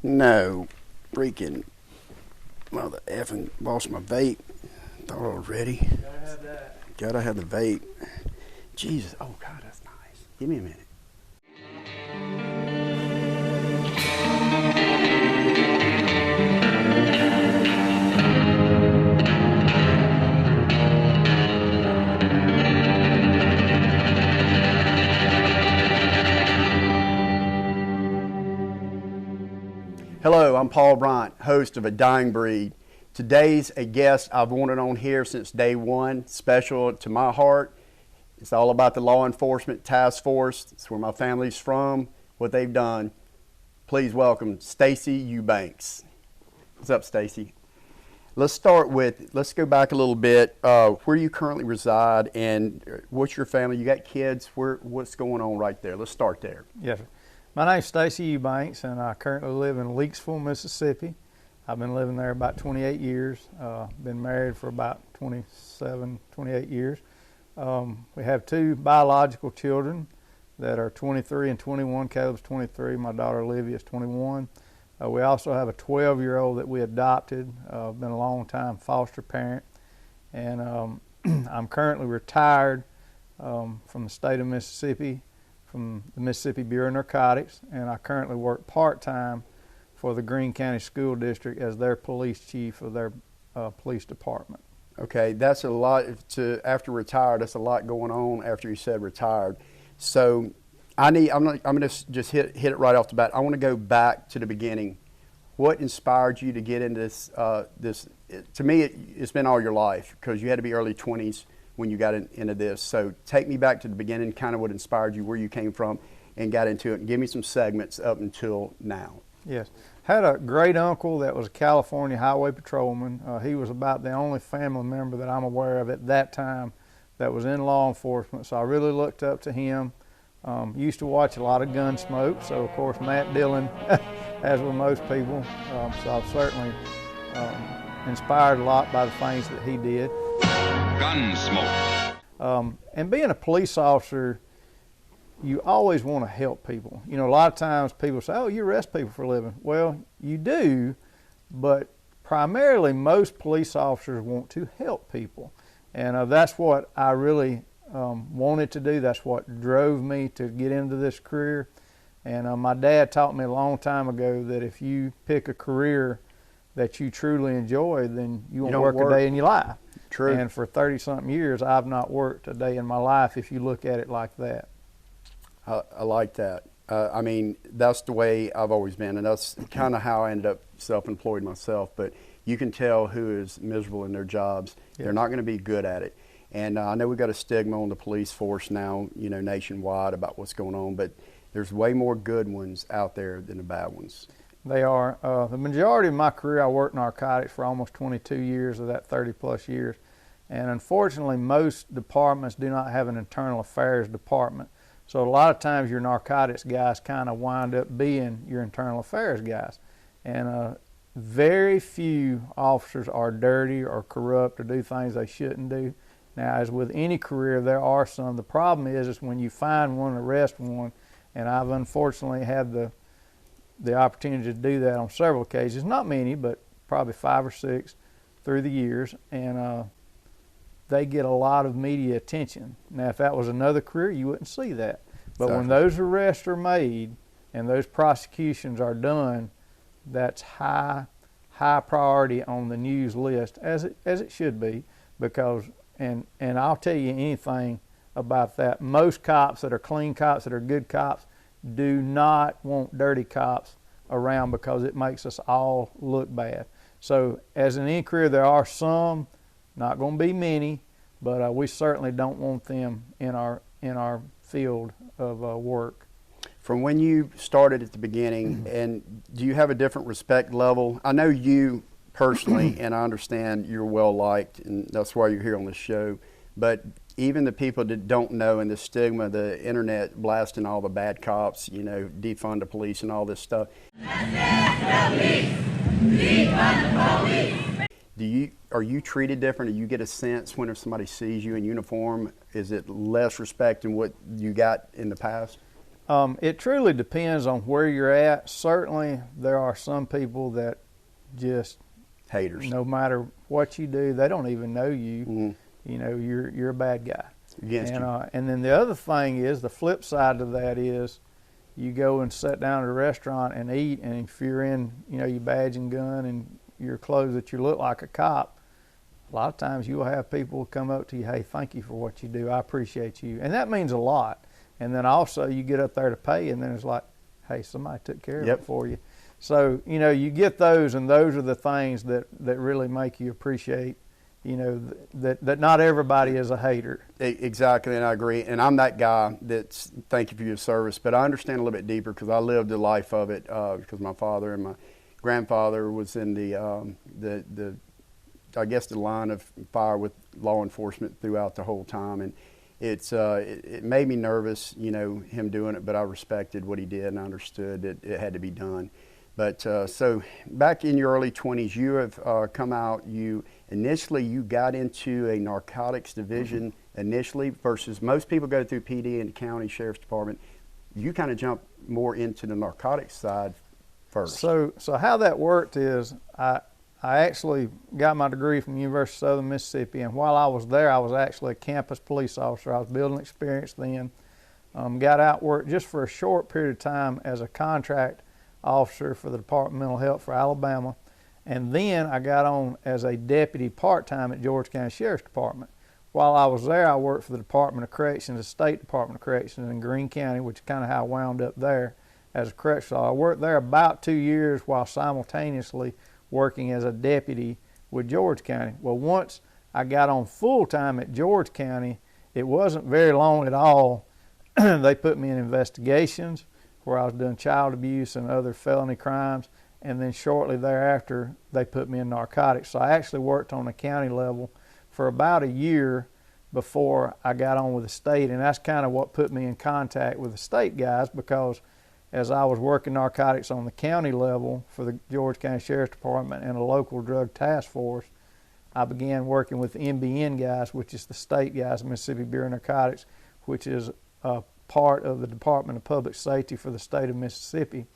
No, freaking mother effing lost my vape. Thought I was ready. Gotta have that. Gotta have the vape. Jesus, oh God, that's nice. Give me a minute. Hello, I'm Paul Bryant, host of A Dying Breed. Today's a guest I've wanted on here since day one, special to my heart. It's all about the law enforcement task force. It's where my family's from, what they've done. Please welcome Stacy Eubanks. What's up, Stacy? Let's go back a little bit. Where you currently reside and what's your family? You got kids? What's going on right there? Let's start there. Yes, sir. My name's Stacy Eubanks, and I currently live in Leakesville, Mississippi. I've been living there about 28 years. Been married for about 28 years. We have two biological children that are 23 and 21. Caleb's 23. My daughter Olivia is 21. We also have a 12-year-old that we adopted. Been a long time foster parent, and I'm currently retired from the state of Mississippi, from the Mississippi Bureau of Narcotics, and I currently work part-time for the Greene County School District as their police chief of their police department. Okay, that's a lot after retired. That's a lot going on after you said retired. So I'm going to just hit it right off the bat. I want to go back to the beginning. What inspired you to get into this? To me, it's been all your life because you had to be early 20s when you got into this. So take me back to the beginning, kind of what inspired you, where you came from, and got into it. And give me some segments up until now. Yes. Had a great uncle that was a California highway patrolman. He was about the only family member that I'm aware of at that time that was in law enforcement, so I really looked up to him. Used to watch a lot of Gunsmoke, so of course Matt Dillon, as with most people. So I've certainly inspired a lot by the things that he did. Gunsmoke. And being a police officer, you always want to help people. You know, a lot of times people say, oh, you arrest people for a living. Well, you do, but primarily most police officers want to help people. And that's what I really wanted to do. That's what drove me to get into this career. And my dad taught me a long time ago that if you pick a career that you truly enjoy, then you won't work a day in your life. True. And for 30-something years, I've not worked a day in my life if you look at it like that. I like that. I mean, that's the way I've always been, and that's kind of how I ended up self-employed myself. But you can tell who is miserable in their jobs. Yes. They're not going to be good at it. And I know we've got a stigma on the police force now, you know, nationwide about what's going on, but there's way more good ones out there than the bad ones. They are. The majority of my career, I worked narcotics for almost 22 years of that 30-plus years. And unfortunately, most departments do not have an internal affairs department. So a lot of times your narcotics guys kind of wind up being your internal affairs guys. And very few officers are dirty or corrupt or do things they shouldn't do. Now, as with any career, there are some. The problem is when you find one, arrest one, and I've unfortunately had the opportunity to do that on several occasions. Not many, but probably 5 or 6 through the years. And they get a lot of media attention. Now, if that was another career, you wouldn't see that. But exactly. When those arrests are made and those prosecutions are done, that's high priority on the news list, as it should be, because, and I'll tell you anything about that. Most cops that are clean cops, that are good cops, do not want dirty cops around because it makes us all look bad. So as in any career, there are some, not going to be many, but we certainly don't want them in our field of work. From when you started at the beginning, and do you have a different respect level? I know you personally, and I understand you're well liked, and that's why you're here on this show. But even the people that don't know, and the stigma, the internet blasting all the bad cops, you know, defund the police and all this stuff. Are you treated different? Do you get a sense when somebody sees you in uniform? Is it less respect than what you got in the past? It truly depends on where you're at. Certainly, there are some people that just haters. No matter what you do, they don't even know you. Mm-hmm. You know, you're a bad guy. Against you. And then the other thing is, the flip side of that is, you go and sit down at a restaurant and eat, and if you're in, you know, your badge and gun and your clothes that you look like a cop, a lot of times you will have people come up to you, hey, thank you for what you do. I appreciate you. And that means a lot. And then also you get up there to pay, and then it's like, hey, somebody took care of it for you. So, you know, you get those, and those are the things that really make you appreciate, you know, that not everybody is a hater. Exactly, and I agree. And I'm that guy that's, thank you for your service, but I understand a little bit deeper because I lived the life of it because my father and my grandfather was in the I guess the line of fire with law enforcement throughout the whole time, and it made me nervous, you know, him doing it, but I respected what he did and I understood that it had to be done. But so back in your early 20s, you have come out, you got into a narcotics division initially versus most people go through PD and county sheriff's department. You kind of jumped more into the narcotics side first. So how that worked is I actually got my degree from the University of Southern Mississippi, and while I was there, I was actually a campus police officer. I was building experience then. Got out, worked just for a short period of time as a contract officer for the Department of Mental Health for Alabama, and then I got on as a deputy part-time at George County Sheriff's Department. While I was there, I worked for the Department of Corrections, the State Department of Corrections in Greene County, which is kind of how I wound up there as a correctional. I worked there about 2 years while simultaneously working as a deputy with George County. Well, once I got on full-time at George County, it wasn't very long at all. They put me in investigations where I was doing child abuse and other felony crimes, and then shortly thereafter, they put me in narcotics. So I actually worked on the county level for about a year before I got on with the state, and that's kind of what put me in contact with the state guys, because as I was working narcotics on the county level for the George County Sheriff's Department and a local drug task force, I began working with the MBN guys, which is the state guys, Mississippi Bureau of Narcotics, which is a part of the Department of Public Safety for the state of Mississippi.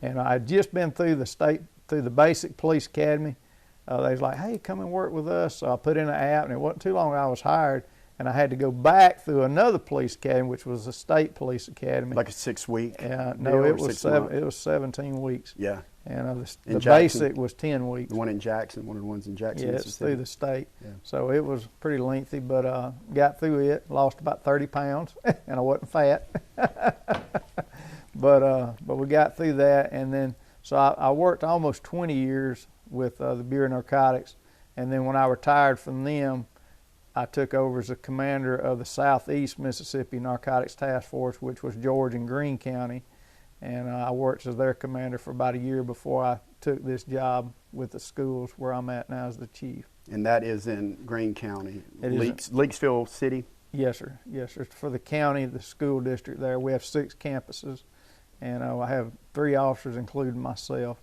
And I had just been through the basic police academy. They was like, hey, come and work with us. So I put in an app, and it wasn't too long I was hired, and I had to go back through another police academy, which was the state police academy. Like a 6-week? No, it was 17 weeks. Yeah. And the basic was 10 weeks. The one in Jackson, one of the ones in Jackson, yeah, Mississippi. It's through the state. Yeah. So it was pretty lengthy, but got through it, lost about 30 pounds, and I wasn't fat. But we got through that, and then so I worked almost 20 years with the Bureau of Narcotics, and then when I retired from them, I took over as the commander of the Southeast Mississippi Narcotics Task Force, which was George and Greene County, and I worked as their commander for about a year before I took this job with the schools where I'm at now as the chief. And that is in Greene County, It Leakesville City? Yes, sir. Yes, sir. For the county, the school district there, we have 6 campuses, and I have 3 officers, including myself.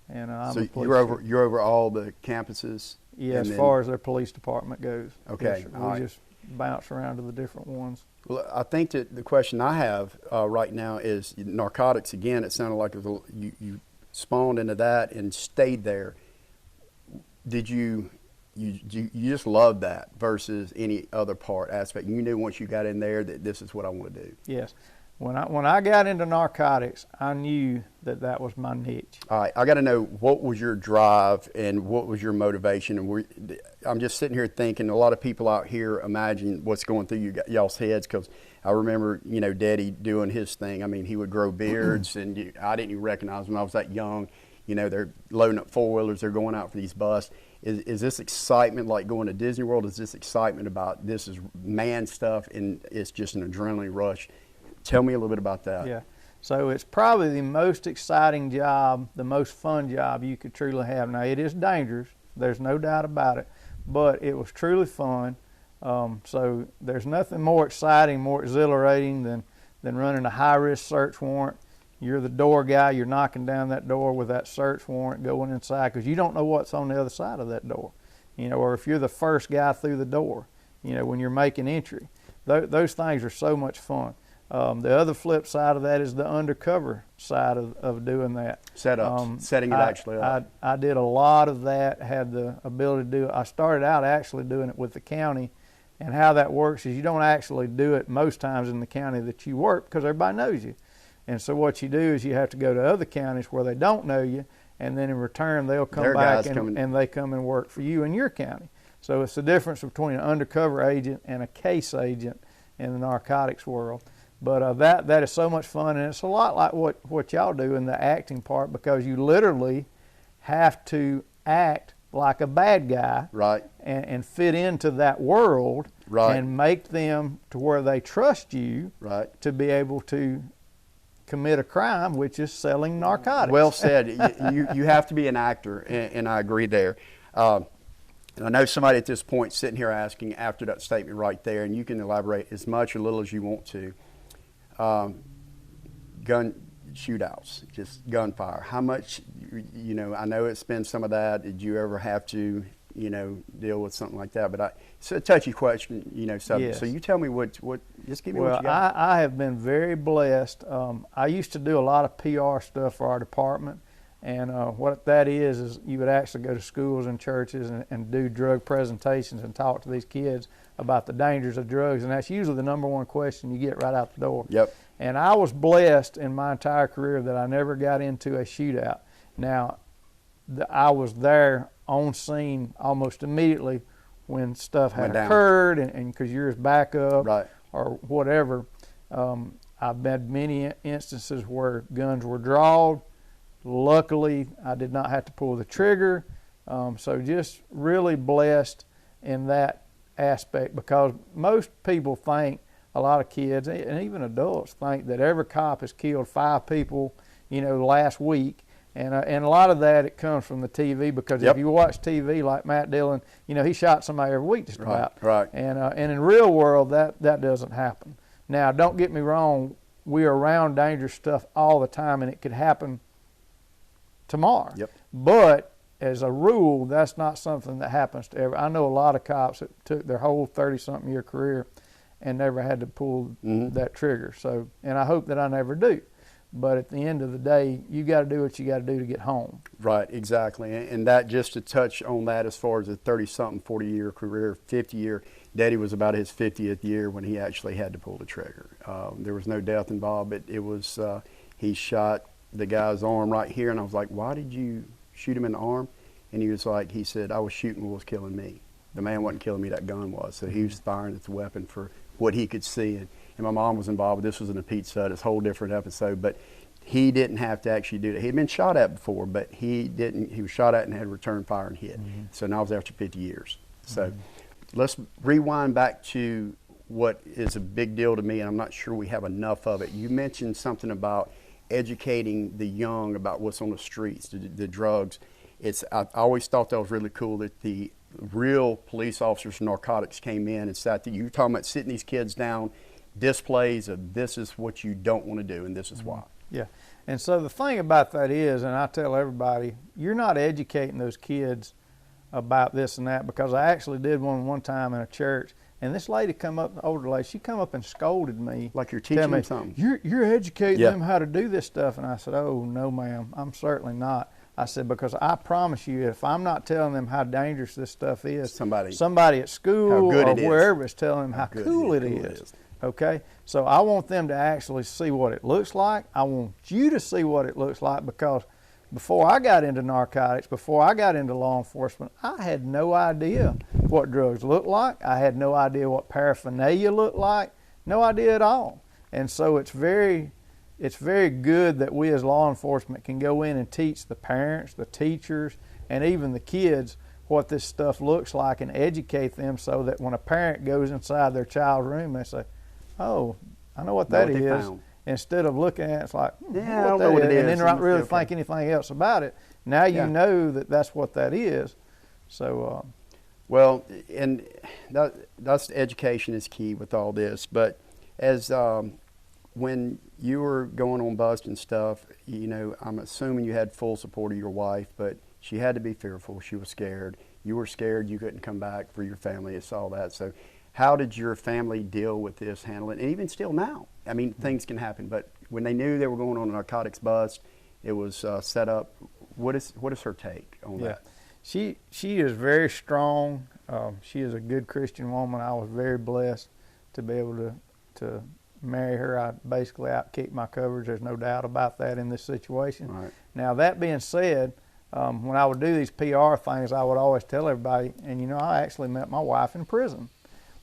And I'm so a police you're over all the campuses? Yeah, as far as their police department goes. Okay. Yes, we just bounce around to the different ones. Well, I think that the question I have right now is narcotics. Again, it sounded like you spawned into that and stayed there. Did you just love that versus any other aspect? You knew once you got in there that this is what I want to do. Yes. When I got into narcotics, I knew that was my niche. All right, I got to know, what was your drive and what was your motivation? And I'm just sitting here thinking, a lot of people out here imagine what's going through y'all's heads, because I remember, Daddy doing his thing. I mean, he would grow beards, and I didn't even recognize when I was that young. They're loading up 4-wheelers, they're going out for these busts. Is this excitement like going to Disney World? Is this excitement about this is man stuff and it's just an adrenaline rush? Tell me a little bit about that. Yeah. So it's probably the most exciting job, the most fun job you could truly have. Now, it is dangerous. There's no doubt about it. But it was truly fun. So there's nothing more exciting, more exhilarating than running a high-risk search warrant. You're the door guy. You're knocking down that door with that search warrant, going inside, because you don't know what's on the other side of that door. Or if you're the first guy through the door, when you're making entry. Those things are so much fun. The other flip side of that is the undercover side of doing that. Setting it actually up. I did a lot of that, had the ability to do it. I started out actually doing it with the county, and how that works is you don't actually do it most times in the county that you work because everybody knows you. And so what you do is you have to go to other counties where they don't know you, and then in return they'll come back and they come and work for you in your county. So it's the difference between an undercover agent and a case agent in the narcotics world. But that is so much fun, and it's a lot like what y'all do in the acting part, because you literally have to act like a bad guy, right, and fit into that world, right, and make them to where they trust you, right, to be able to commit a crime, which is selling narcotics. Well said. you have to be an actor, and I agree there. And I know somebody at this point sitting here asking after that statement right there, and you can elaborate as much or little as you want to. Gun shootouts, just gunfire. How much, I know it's been some of that. Did you ever have to, deal with something like that? But it's a touchy question, subject. Yes. So you tell me what just give me what you got. I have been very blessed. I used to do a lot of PR stuff for our department. And what that is you would actually go to schools and churches and do drug presentations and talk to these kids about the dangers of drugs. And that's usually the number one question you get right out the door. Yep. And I was blessed in my entire career that I never got into a shootout. Now, I was there on scene almost immediately when stuff had occurred, and because you're his backup, right, or whatever. I've had many instances where guns were drawn. Luckily, I did not have to pull the trigger. So just really blessed in that aspect, because most people think, a lot of kids and even adults think that every cop has killed 5 people, last week. And a lot of that, it comes from the TV, because yep, if you watch TV like Matt Dillon, he shot somebody every week just about. Right. And in real world, that doesn't happen. Now, don't get me wrong, we are around dangerous stuff all the time, and it could happen tomorrow. Yep. But as a rule, that's not something that happens to I know a lot of cops that took their whole 30-something year career and never had to pull that trigger. So, and I hope that I never do. But at the end of the day, you got to do what you got to do to get home. Right, exactly. And that, just to touch on that, as far as a 30-something, 40-year career, 50-year, Daddy was about his 50th year when he actually had to pull the trigger. There was no death involved, but it was, he shot the guy's arm right here, and I was like, why did you shoot him in the arm? And he said, I was shooting what was killing me. The man wasn't killing me, that gun was. So he was firing at the weapon for what he could see. And my mom was involved. This was in a Pete Sud, it's a whole different episode. But he didn't have to actually do that. He'd been shot at before, but he didn't. He was shot at and had returned fire and hit. So now I was after 50 years. So let's rewind back to what is a big deal to me, and I'm not sure we have enough of it. You mentioned something about educating the young about what's on the streets, the drugs. I always thought that was really cool that the real police officers from narcotics came in and sat there. You were talking about sitting these kids down, displays of this is what you don't want to do and this is why. Yeah. And so the thing about that is, and I tell everybody, you're not educating those kids about this and that, because I actually did one time in a church, and this lady come up, an older lady, she come up and scolded me. Like you're teaching them something. You're educating them how to do this stuff. And I said, oh, no, ma'am, I'm certainly not. I said, because I promise you, if I'm not telling them how dangerous this stuff is, somebody at school or wherever is telling them how cool it is. Okay? So I want them to actually see what it looks like. I want you to see what it looks like, because before I got into narcotics, before I got into law enforcement, I had no idea what drugs looked like. I had no idea what paraphernalia looked like. No idea at all. And so it's very good that we as law enforcement can go in and teach the parents, the teachers, and even the kids what this stuff looks like, and educate them so that when a parent goes inside their child's room, they say, oh, I know what that is. Instead of looking at it, it's like, yeah, I don't know what it is. And then not really think anything else about it. Now you know that that's what that is. So, well, and that's education is key with all this. But as when you were going on bust and stuff, I'm assuming you had full support of your wife, but she had to be fearful. She was scared. You were scared you couldn't come back for your family. It's all that. So How did your family deal with this, handle it, and even still now? I mean, things can happen, but when they knew they were going on a narcotics bust, it was set up. What is her take on that? She is very strong. She is a good Christian woman. I was very blessed to be able to marry her. I basically outkicked my coverage. There's no doubt about that in this situation. Right. Now, that being said, when I would do these PR things, I would always tell everybody, and you know, I actually met my wife in prison.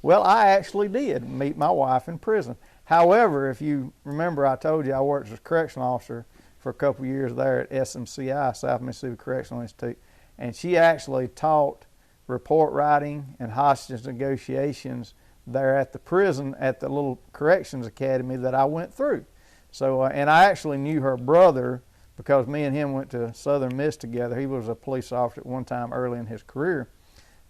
Well, I actually did meet my wife in prison. However, if you remember, I told you I worked as a correctional officer for a couple of years there at SMCI, South Mississippi Correctional Institute, and she actually taught report writing and hostage negotiations there at the prison at the little corrections academy that I went through. So, and I actually knew her brother because me and him went to Southern Miss together. He was a police officer at one time early in his career,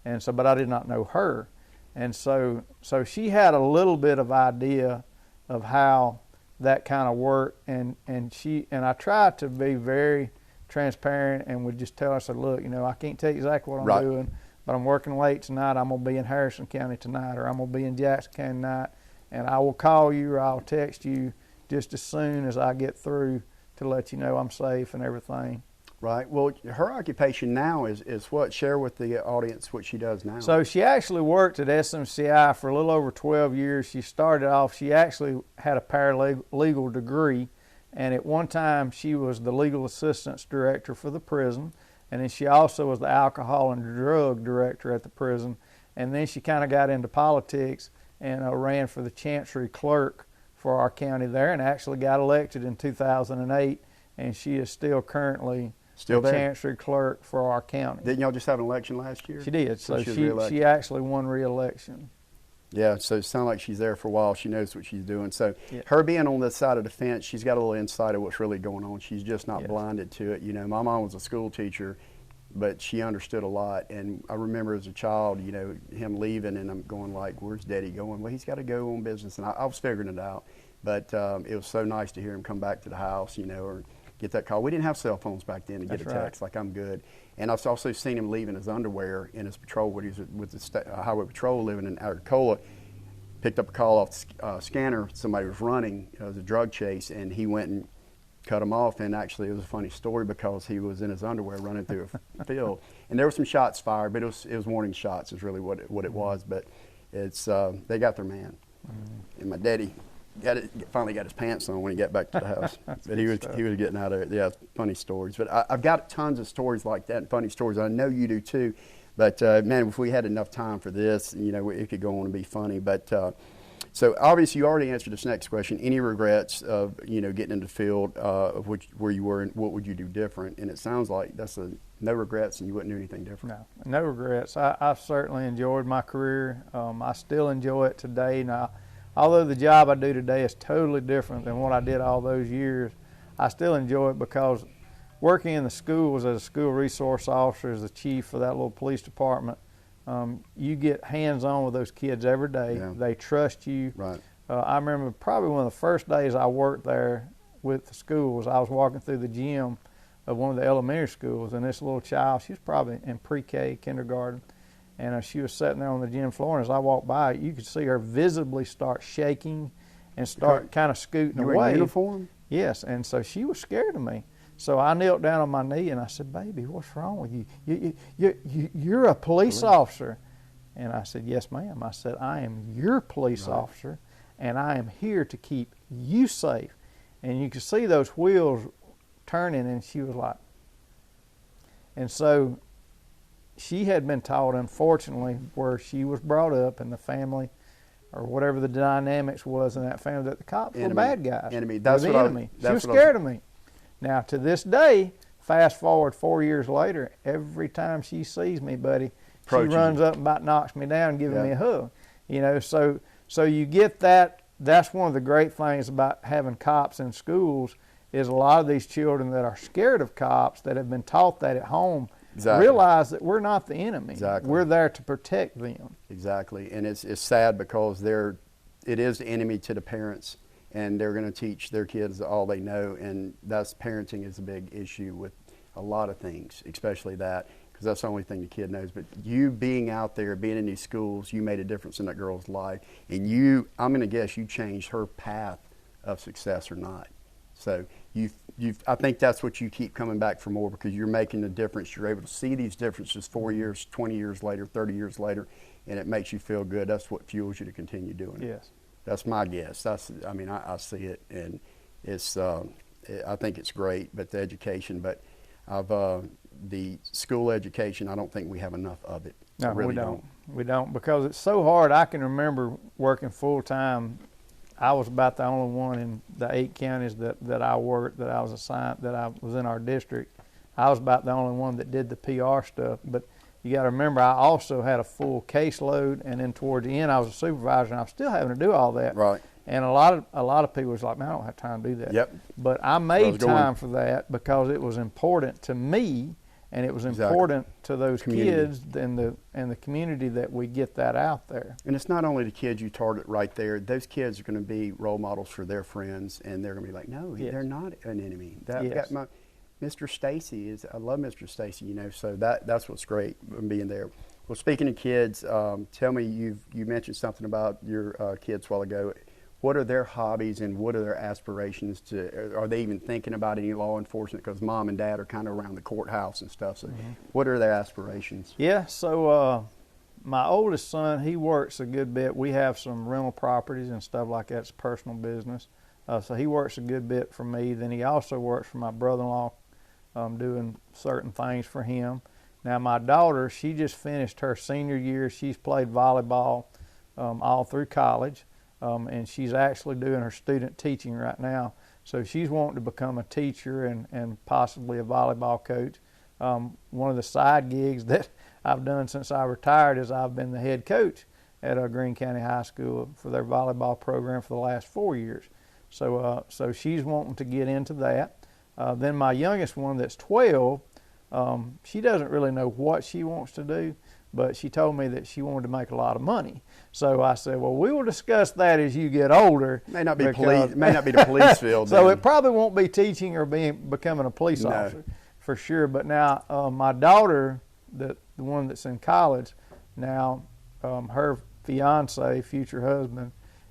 and so, but I did not know her. And so she had a little bit of idea of how that kind of worked, and I tried to be very transparent and would just tell her, I said, look, you know, I can't tell you exactly what I'm doing, but I'm working late tonight. I'm going to be in Harrison County tonight, or I'm going to be in Jackson County tonight, and I will call you or I'll text you just as soon as I get through to let you know I'm safe and everything. Right. Well, her occupation now is what? Share with the audience what she does now. So she actually worked at SMCI for a little over 12 years. She started off, she actually had a paralegal degree, and at one time she was the legal assistance director for the prison, and then she also was the alcohol and drug director at the prison, and then she kind of got into politics and ran for the chancery clerk for our county there, and actually got elected in 2008, and she is still currently the chancery clerk for our county. Didn't y'all just have an election last year? She did. So she actually won re-election. Yeah, so it sounds like she's there for a while. She knows what she's doing. So her being on this side of the fence, she's got a little insight of what's really going on. She's just not blinded to it. You know, my mom was a school teacher, but she understood a lot. And I remember as a child, you know, him leaving, and I'm going like, where's Daddy going? Well, he's got to go on business. And I was figuring it out. But it was so nice to hear him come back to the house, you know, or get that call. We didn't have cell phones back then to get a text like I'm good. And I've also seen him leaving his underwear in his patrol when he was with the highway patrol living in Agricola. Picked up a call off the scanner. Somebody was running. It was a drug chase, and he went and cut him off. And actually, it was a funny story because he was in his underwear running through a field. And there were some shots fired, but it was warning shots is really what it was. But it's they got their man. And my daddy finally got his pants on when he got back to the house. But he was getting out of it. Yeah, funny stories. But I've got tons of stories like that and funny stories. I know you do too. But man, if we had enough time for this, you know, it could go on and be funny. But so obviously you already answered this next question. Any regrets of, you know, getting into the field of where you were, and what would you do different? And it sounds like that's no regrets, and you wouldn't do anything different. No regrets. I've certainly enjoyed my career. I still enjoy it today. Now, although the job I do today is totally different than what I did all those years, I still enjoy it because working in the schools as a school resource officer, as the chief for that little police department, you get hands-on with those kids every day. Yeah. They trust you. Right. I remember probably one of the first days I worked there with the schools, I was walking through the gym of one of the elementary schools, and this little child, she was probably in pre-K, kindergarten, and she was sitting there on the gym floor, and as I walked by, you could see her visibly start shaking and start kind of scooting away. You were in uniform? Yes, and so she was scared of me. So I knelt down on my knee and I said, "Baby, what's wrong with you? You're a police officer." And I said, "Yes, ma'am." I said, "I am your police officer, and I am here to keep you safe." And you could see those wheels turning, and she was like, and so she had been taught, unfortunately, where she was brought up in the family or whatever the dynamics was in that family, that the cops were bad guys. Enemy. That's what enemy. She was scared of me. Now, to this day, fast forward 4 years later, every time she sees me, buddy, she runs up and about knocks me down and gives me a hug. You know, so you get that. That's one of the great things about having cops in schools is a lot of these children that are scared of cops, that have been taught that at home, realize that we're not the enemy. Exactly. We're there to protect them. Exactly. And it's sad because it is the enemy to the parents, and they're going to teach their kids all they know, and that's parenting is a big issue with a lot of things, especially that. because that's the only thing the kid knows. But you being out there, being in these schools, you made a difference in that girl's life. And I'm going to guess you changed her path of success or not. So I think that's what you keep coming back for more, because you're making a difference. You're able to see these differences 4 years, 20 years later, 30 years later, and it makes you feel good. That's what fuels you to continue doing it. Yes. That's my guess. I see it, and it's. I think it's great. But the education, the school education, I don't think we have enough of it. No, I really we don't. We don't, because it's so hard. I can remember working full time. I was about the only one in the 8 counties that I worked, that I was assigned, that I was in our district. I was about the only one that did the PR stuff. But you got to remember, I also had a full caseload, and then towards the end, I was a supervisor, and I was still having to do all that. Right. And a lot of people was like, man, I don't have time to do that. Yep. But I made time for that because it was important to me, and it was important to those kids and the community that we get that out there. And it's not only the kids you target right there. Those kids are going to be role models for their friends, and they're going to be like, no, they're not an enemy. Mr. Stacy I love Mr. Stacy, so that's what's great being there. Well, speaking of kids, tell me, you mentioned something about your kids a while ago. What are their hobbies and what are their aspirations are they even thinking about any law enforcement? Because mom and dad are kind of around the courthouse and stuff. So what are their aspirations? Yeah, so my oldest son, he works a good bit. We have some rental properties and stuff like that. It's personal business. So he works a good bit for me. Then he also works for my brother-in-law, doing certain things for him. Now my daughter, she just finished her senior year. She's played volleyball all through college. And she's actually doing her student teaching right now. So she's wanting to become a teacher and possibly a volleyball coach. One of the side gigs that I've done since I retired is I've been the head coach at Greene County High School for their volleyball program for the last 4 years. So she's wanting to get into that. Then my youngest one, that's 12, she doesn't really know what she wants to do, but she told me that she wanted to make a lot of money. So I said, well, we will discuss that as you get older. May not be the police field. So it probably won't be teaching or becoming a police officer for sure. But now my daughter, the one that's in college now, her fiance, future husband,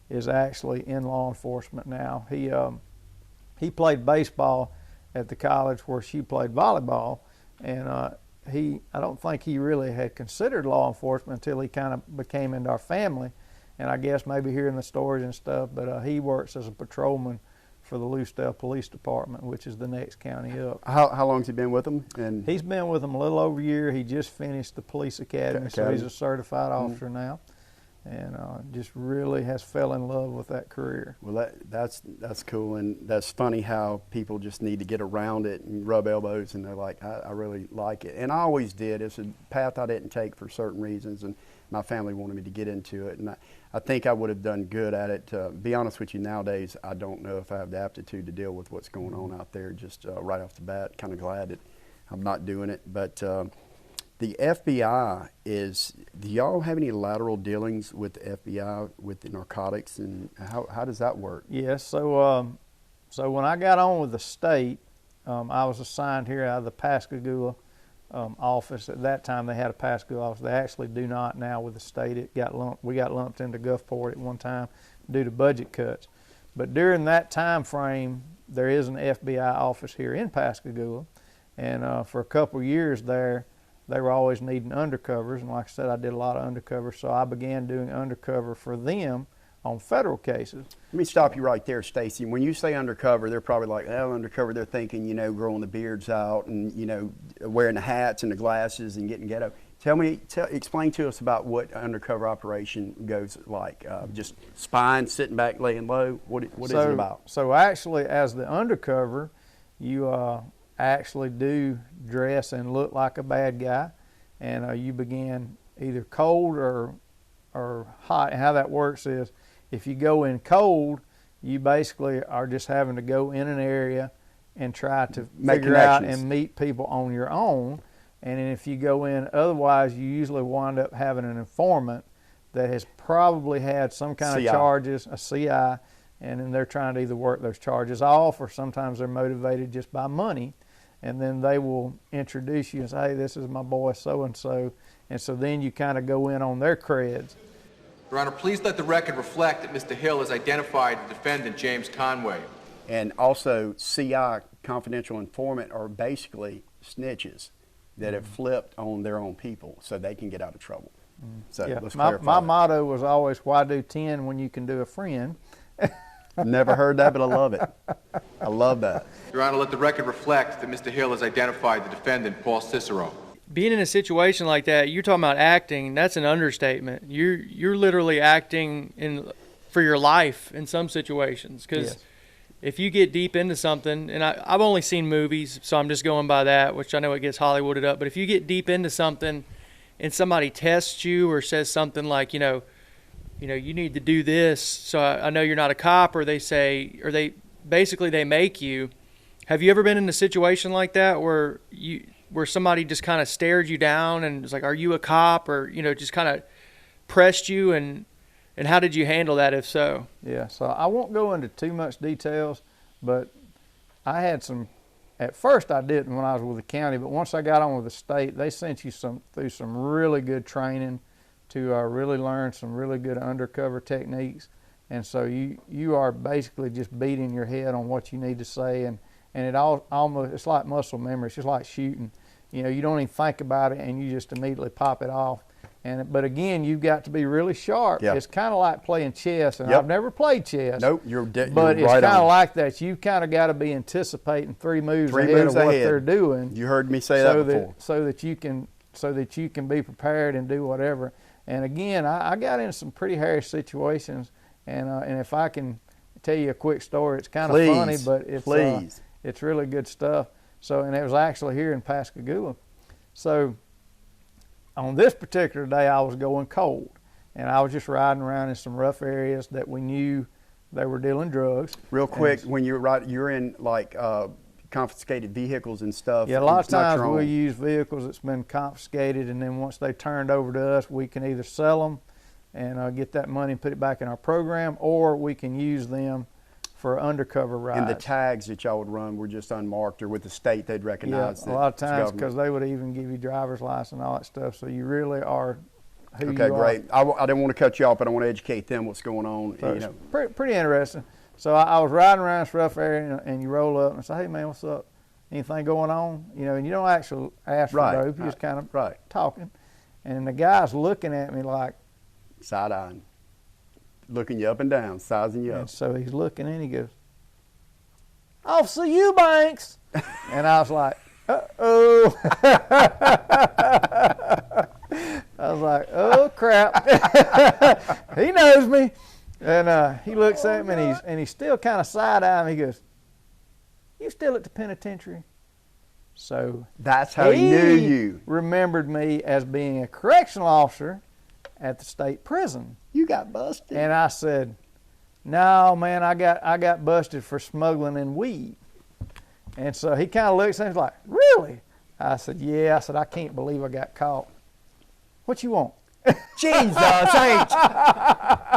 is actually in law enforcement now. He played baseball at the college where she played volleyball, and I don't think he really had considered law enforcement until he kind of became into our family, and I guess maybe hearing the stories and stuff, but he works as a patrolman for the Lucedale Police Department, which is the next county up. How long has he been with them? And he's been with them a little over a year. He just finished the police academy, so he's a certified officer now, and just really has fell in love with that career. Well, that's cool, and that's funny how people just need to get around it and rub elbows, and they're like, I really like it. And I always did. It's a path I didn't take for certain reasons, and my family wanted me to get into it, and I think I would have done good at it. To be honest with you, nowadays, I don't know if I have the aptitude to deal with what's going on out there just right off the bat. Kind of glad that I'm not doing it, but the FBI do y'all have any lateral dealings with the FBI with the narcotics, and how does that work? Yes, so when I got on with the state, I was assigned here out of the Pascagoula office. At that time they had a Pascagoula office. They actually do not now with the state. We got lumped into Gulfport at one time due to budget cuts. But during that time frame, there is an FBI office here in Pascagoula, and for a couple of years there, they were always needing undercovers, and like I said, I did a lot of undercover, so I began doing undercover for them on federal cases. Let me stop you right there, Stacy. When you say undercover, they're probably like, oh, undercover, they're thinking, growing the beards out and, wearing the hats and the glasses and getting ghetto. Explain to us about what undercover operation goes like. Just spying, sitting back, laying low. What is it about? So actually, as the undercover, you actually do dress and look like a bad guy, and you begin either cold or hot. And how that works is, if you go in cold, you basically are just having to go in an area and try to figure out and meet people on your own. And then if you go in otherwise, you usually wind up having an informant that has probably had some kind of charges, a CI, and then they're trying to either work those charges off, or sometimes they're motivated just by money. and then they will introduce you and say, hey, this is my boy so-and-so. And so then you kind of go in on their creds. Your Honor, please let the record reflect that Mr. Hill has identified the defendant, James Conway. And also, CI, confidential informant, are basically snitches that have flipped on their own people so they can get out of trouble. So Yeah, let's my clarify. motto was always, why do 10 when you can do a friend? Never heard that, but I love it. I love that. Your Honor, let the record reflect that Mr. Hill has identified the defendant, Paul Cicero. Being in a situation like that, you're talking about acting. That's an understatement. You're literally acting for your life in some situations. Because Yes. if you get deep into something, and I've only seen movies, so I'm just going by that, which I know it gets Hollywooded up. But if you get deep into something, and somebody tests you or says something like, you need to do this, so I know you're not a cop, or they make you. Have you ever been in a situation like that where somebody just kind of stared you down and was like, are you a cop, or just kind of pressed you, and how did you handle that if so? Yeah, so I won't go into too much details, but I had some. At first I didn't when I was with the county, but once I got on with the state, they sent you through some really good training to really learn some really good undercover techniques. And so you are basically just beating your head on what you need to say, and it almost, it's like muscle memory. It's just like shooting. You don't even think about it, and you just immediately pop it off. But again, you've got to be really sharp. Yep. It's kind of like playing chess, and Yep. I've never played chess. Nope, you're right on. But it's kind of like that. You kind of got to be anticipating three moves ahead of what they're doing. You heard me say that before. So that you can be prepared and do whatever. And again, I got in some pretty hairy situations, and if I can tell you a quick story, it's kind of funny, but it's really good stuff. So, and it was actually here in Pascagoula. So on this particular day, I was going cold, and I was just riding around in some rough areas that we knew they were dealing drugs. Real quick, when you're in like confiscated vehicles and stuff. Yeah, a lot of times we'll use vehicles that's been confiscated, and then once they turned over to us, we can either sell them and get that money and put it back in our program, or we can use them for undercover rides. And the tags that y'all would run were just unmarked, or with the state they'd recognize. Yeah, a lot of times because they would even give you driver's license and all that stuff, so you really are who you are. Okay, great. I didn't want to cut you off, but I want to educate them what's going on. So it's pretty interesting. So I was riding around this rough area, and you roll up and say, hey, man, what's up? Anything going on? And you don't actually ask for dope. You just kind of talking. And the guy's looking at me like, side-eyeing, looking you up and down, sizing you up. And so he's looking and he goes, Officer Eubanks. And I was like, uh-oh. I was like, oh, crap. He knows me. And he looks at me, and he's still kind of side-eyeing me. He goes, you still at the penitentiary? So that's how he knew you. Remembered me as being a correctional officer at the state prison. You got busted. And I said, no, man, I got busted for smuggling in weed. And so he kind of looks at me like, really? I said, yeah. I said, I can't believe I got caught. What you want? Jesus, ain't.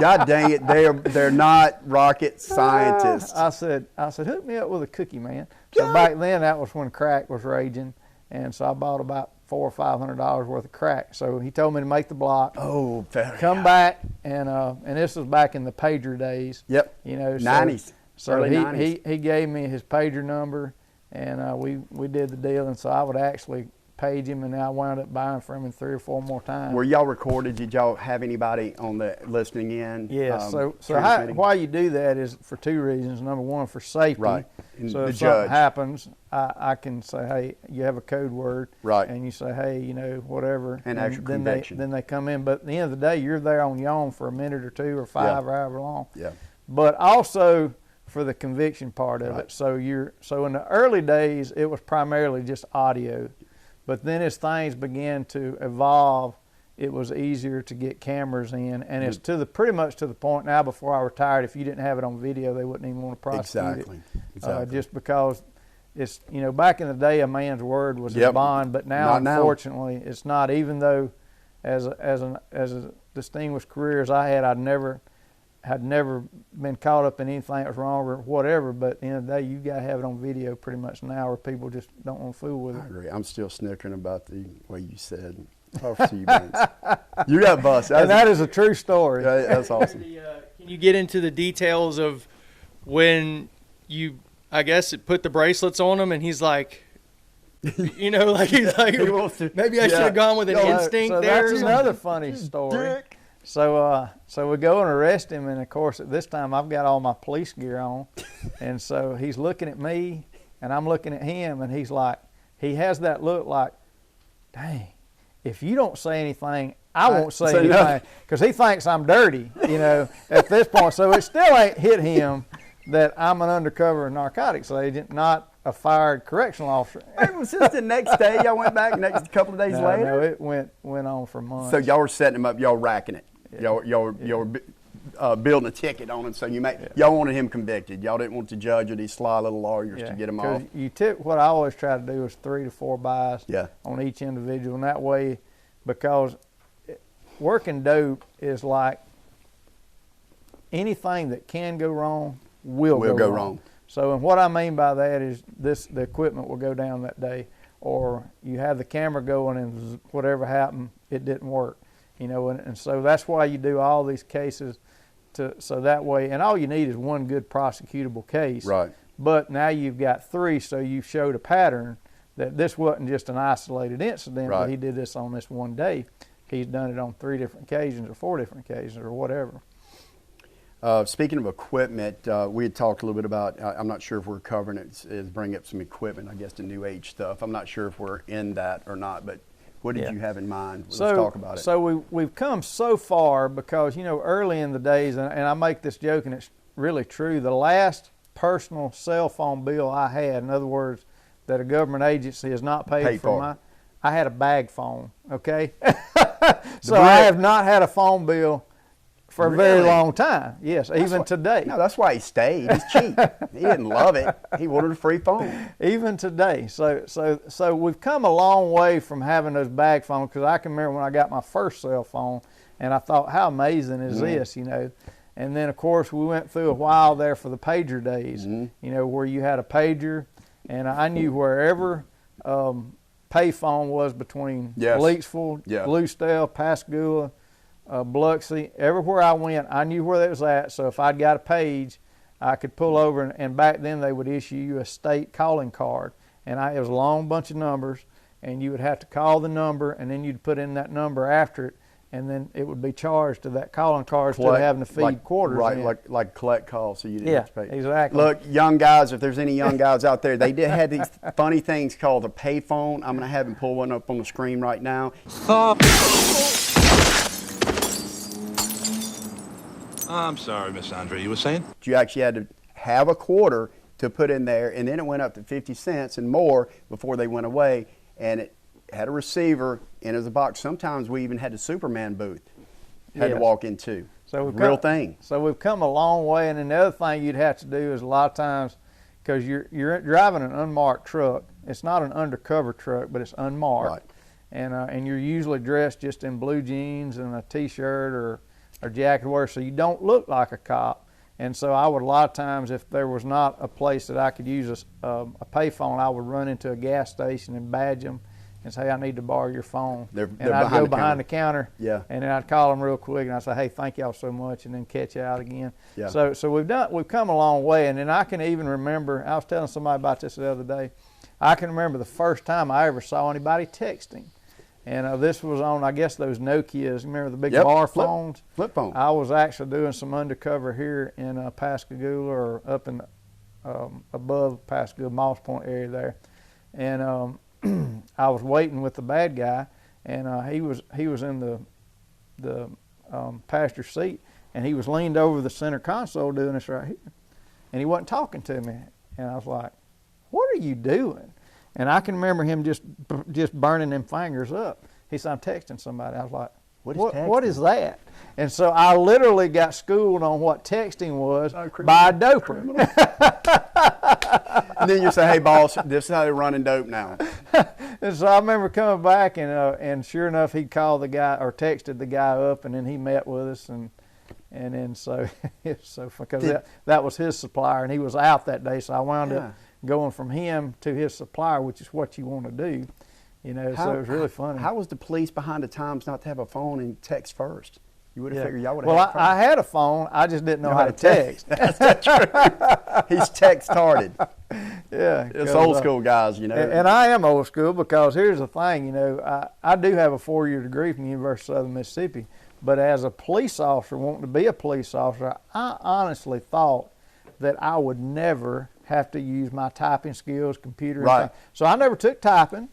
God dang it, they're not rocket scientists. I said, hook me up with a cookie, man. So back then, that was when crack was raging, and so I bought about $400 or $500 worth of crack. So he told me to make the block. Oh, come back, and this was back in the pager days. Yep. 90s. So early 90s. he gave me his pager number, and we did the deal, and so I would actually page him, and I wound up buying from him 3 or 4 more times. Were y'all recorded? Did y'all have anybody on the listening in? Yeah. So why you do that is for 2 reasons. Number one, for safety. Right. And so if something happens, I can say, hey, you have a code word. Right. And you say, hey, whatever. And actual conviction. Then they come in. But at the end of the day, you're there on your own for a minute or 2 or 5 or however long. Yeah. But also for the conviction part of it. So in the early days, it was primarily just audio. But then as things began to evolve, it was easier to get cameras in, and it's pretty much to the point now. Before I retired, if you didn't have it on video, they wouldn't even want to prosecute it. Exactly. Just because it's back in the day, a man's word was his bond, but now unfortunately it's not. Even though as a distinguished career as I had, I'd never had never been caught up in anything that was wrong or whatever, but at the end of the day, you got to have it on video pretty much now, or people just don't want to fool with it. I agree. I'm still snickering about the way you said Officer Eubanks. You got busted. And that is a true story. That's awesome. Can you get into the details of when you, I guess, put the bracelets on him and he's like, you know, like he's like, maybe I should have gone with an instinct so there. That's another funny story. So we go and arrest him, and of course at this time I've got all my police gear on, and so he's looking at me, and I'm looking at him, and he's like, he has that look like, dang, if you don't say anything, I won't say anything, because he thinks I'm dirty, you know, at this point. So it still ain't hit him that I'm an undercover narcotics agent, not a fired correctional officer. It was just the next day. Y'all went back next couple of days later. No, it went on for months. So y'all were setting him up. Y'all racking it. Y'all were building a ticket on him. So y'all wanted him convicted. Y'all didn't want the judge or these sly little lawyers to get him off. What I always try to do is 3 to 4 buys on each individual, and that way, because working dope is like anything that can go wrong will go wrong. So, and what I mean by that is the equipment will go down that day, or you have the camera going and whatever happened, it didn't work, you know, and so that's why you do all these cases so that way, and all you need is one good prosecutable case. Right. But now you've got 3, so you've showed a pattern that this wasn't just an isolated incident, but he did this on this one day. He's done it on 3 different occasions or 4 different occasions or whatever. Speaking of equipment, we had talked a little bit about, I'm not sure if we're covering it, is bring up some equipment, I guess the new age stuff. I'm not sure if we're in that or not, but what did you have in mind? Let's talk about it. So we've come so far because, you know, early in the days, and I make this joke and it's really true, the last personal cell phone bill I had, in other words, that a government agency has not paid for I had a bag phone, okay? So I have not had a phone bill for a very long time. Yes, even today. No, that's why he stayed. He's cheap. He didn't love it. He wanted a free phone. Even today. So we've come a long way from having those bag phones, because I can remember when I got my first cell phone, and I thought, how amazing is this, you know? And then, of course, we went through a while there for the pager days, you know, where you had a pager, and I knew wherever payphone was between Leaksville, Bluesdale, Pascagoula, Biloxi, everywhere I went, I knew where that was at. So if I'd got a page, I could pull over, and back then they would issue you a state calling card, and it was a long bunch of numbers, and you would have to call the number, and then you'd put in that number after it, and then it would be charged to that calling card instead of having to feed quarters in. Like collect calls, so you didn't have to pay. Exactly. Look, young guys, if there's any young guys out there, they had these funny things called a pay phone. I'm going to have him pull one up on the screen right now. I'm sorry, Miss Andre, you were saying? You actually had to have a quarter to put in there, and then it went up to 50 cents and more before they went away, and it had a receiver in as a box. Sometimes we even had the Superman booth had to walk into. So real thing. So we've come a long way, and then the other thing you'd have to do is a lot of times, because you're driving an unmarked truck. It's not an undercover truck, but it's unmarked, and you're usually dressed just in blue jeans and a T-shirt or jacket wear, so you don't look like a cop. And so I would, a lot of times, if there was not a place that I could use a payphone, I would run into a gas station and badge them and say, I need to borrow your phone. And I'd go behind the counter, and then I'd call them real quick, and I'd say, hey, thank y'all so much, and then catch you out again. So we've come a long way. And then I can even remember, I was telling somebody about this the other day, I can remember the first time I ever saw anybody texting. And this was on, I guess, those Nokias. Remember the big bar phones? Flip phone. I was actually doing some undercover here in Pascagoula, or up in above Pascagoula, Moss Point area there. And I was waiting with the bad guy, and he was in the passenger seat, and he was leaned over the center console doing this right here, and he wasn't talking to me. And I was like, "What are you doing?" And I can remember him just burning them fingers up. He said, I'm texting somebody. I was like, what is that? And so I literally got schooled on what texting was by a doper. And then you say, hey, boss, this is how they're running dope now. And so I remember coming back, and sure enough, he called the guy, or texted the guy up, and then he met with us, and And then so because that was his supplier, and he was out that day, so I wound up going from him to his supplier, which is what you want to do, you know. So it was really funny. How was the police behind the times not to have a phone and text first? You would have figured y'all would have. Well, I had a phone. I just didn't know how to text. That's not true. He's text-tarded. Yeah, it's old school guys, you know. And I am old school because here's the thing, you know, I do have a 4-year degree from the University of Southern Mississippi, but as a police officer, wanting to be a police officer, I honestly thought that I would never have to use my typing skills, computer. Right. So I never took typing.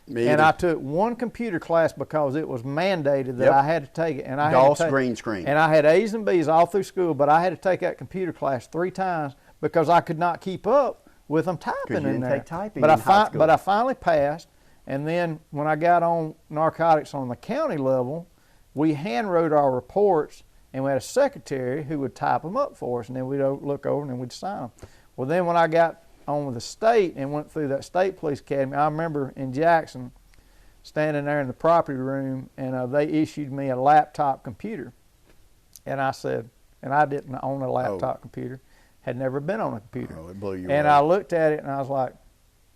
Me and either. I took one computer class because it was mandated that I had to take it. And I DOS had to green screen. And I had A's and B's all through school, but I had to take that computer class 3 times because I could not keep up with them typing in didn't there. take typing but in high school. But I finally passed. And then when I got on narcotics on the county level, we hand wrote our reports, and we had a secretary who would type them up for us, and then we'd look over and then we'd sign them. Well, then when I got on with the state and went through that state police academy, I remember in Jackson standing there in the property room, and they issued me a laptop computer. And I said, and I didn't own a laptop computer, had never been on a computer. Oh, it blew you and away. I looked at it and I was like,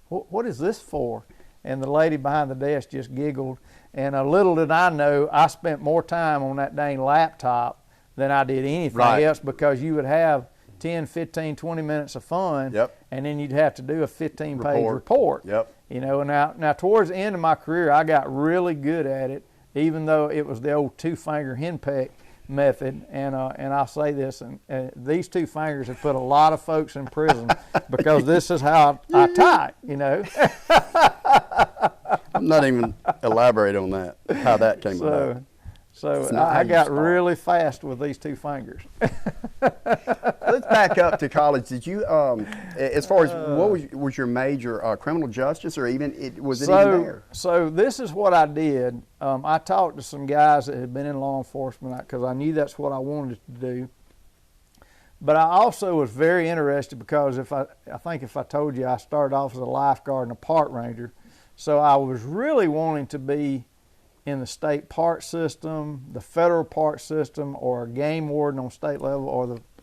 what is this for? And the lady behind the desk just giggled. And little did I know, I spent more time on that dang laptop than I did anything else, because you would have 10, 15, 20 minutes of fun, and then you'd have to do a 15-page report. You know, now towards the end of my career, I got really good at it, even though it was the old 2-finger henpeck method. And I'll say this, and these 2 fingers have put a lot of folks in prison because this is how I type, you know. I'm not even elaborate on that, how that came about. So I got really fast with these 2 fingers. Let's back up to college. Did you, as far as what was your major, criminal justice, or even was it even there? So this is what I did. I talked to some guys that had been in law enforcement because I knew that's what I wanted to do. But I also was very interested because I think if I told you I started off as a lifeguard and a park ranger, so I was really wanting to be in the state park system, the federal park system, or a game warden on state level,